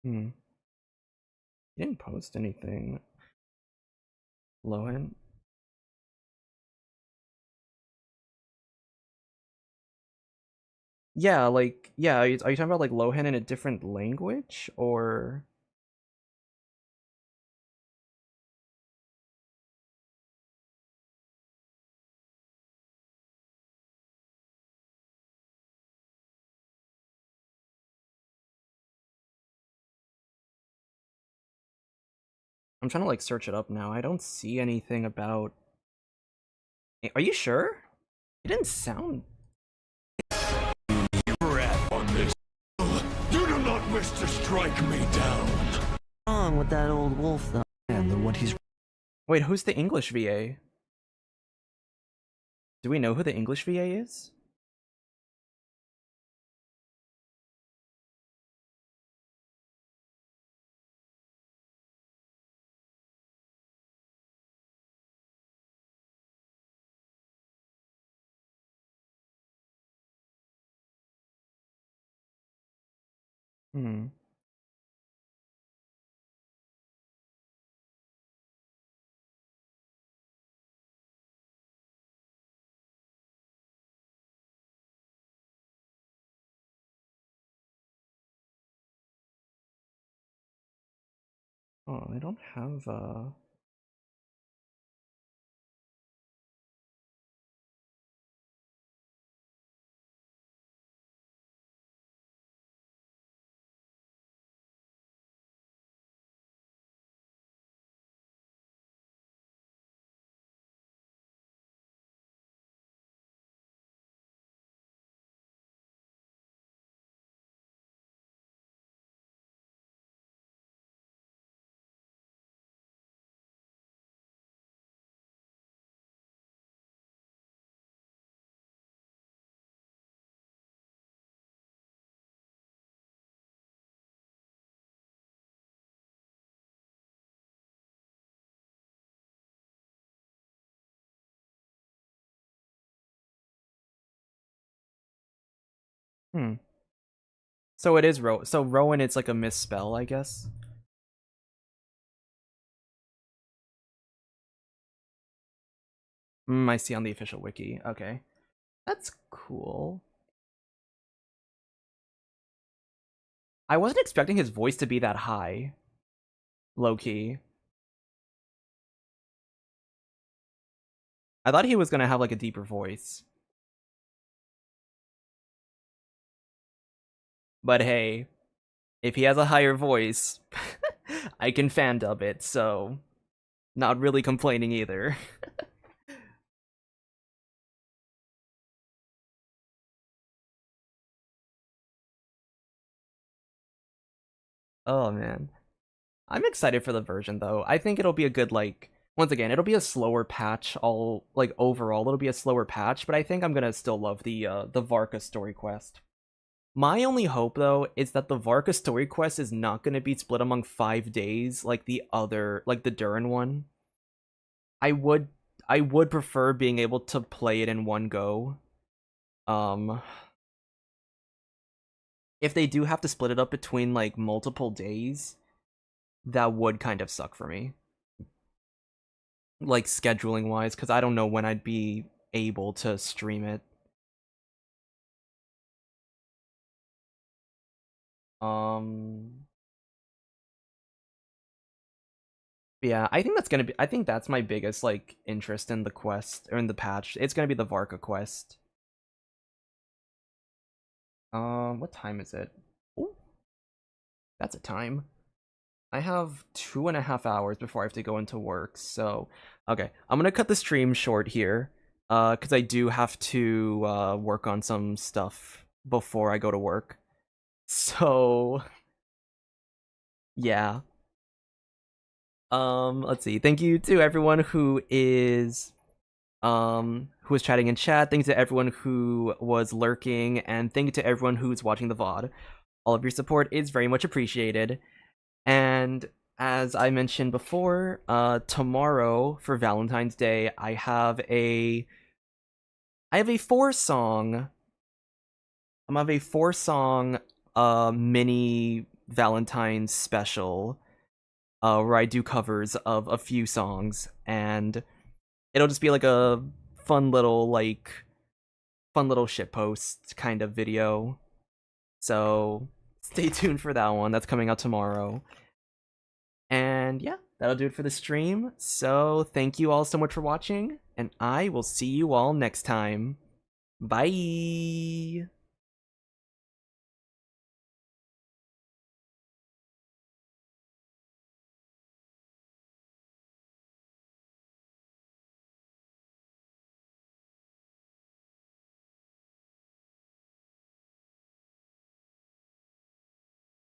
He didn't post anything. Lohan? Yeah, like, yeah, are you talking about like Lohan in a different language, or? I'm trying to like search it up now. I don't see anything about. Are you sure? It didn't sound. Breath on this. You do not wish to strike me down. Wrong with that old wolf, though. And what he's. Wait, who's the English VA? Do we know who the English VA is? Hmm. Oh, they don't have So it is so Rowan, it's like a misspell, I guess. I see on the official wiki. Okay. That's cool. I wasn't expecting his voice to be that high. Low-key. I thought he was gonna have like a deeper voice. But hey, if he has a higher voice, I can fan dub it, so not really complaining either. Oh man. I'm excited for the version though. I think it'll be a good, like, once again, it'll be a slower patch all like overall, it'll be a slower patch, but I think I'm gonna still love the Varka story quest. My only hope though is that the Varka story quest is not gonna be split among 5 days like the other, like the Durin one. I would prefer being able to play it in one go. If they do have to split it up between like multiple days, that would kind of suck for me. Like scheduling wise, because I don't know when I'd be able to stream it. Yeah, I think that's gonna be. I think that's my biggest like interest in the quest or in the patch. It's gonna be the Varka quest. What time is it? Ooh, that's a time. I have 2.5 hours before I have to go into work. So, okay, I'm gonna cut the stream short here. Because I do have to work on some stuff before I go to work. So, yeah. Let's see. Thank you to everyone who is chatting in chat. Thanks to everyone who was lurking, and thank you to everyone who's watching the VOD. All of your support is very much appreciated. And as I mentioned before, tomorrow for Valentine's Day, I have a 4-song. I'm gonna have a 4-song mini Valentine's special. Where I do covers of a few songs, and it'll just be like a fun little shitpost kind of video. So stay tuned for that one. That's coming out tomorrow. And yeah, that'll do it for the stream. So thank you all so much for watching, and I will see you all next time. Bye!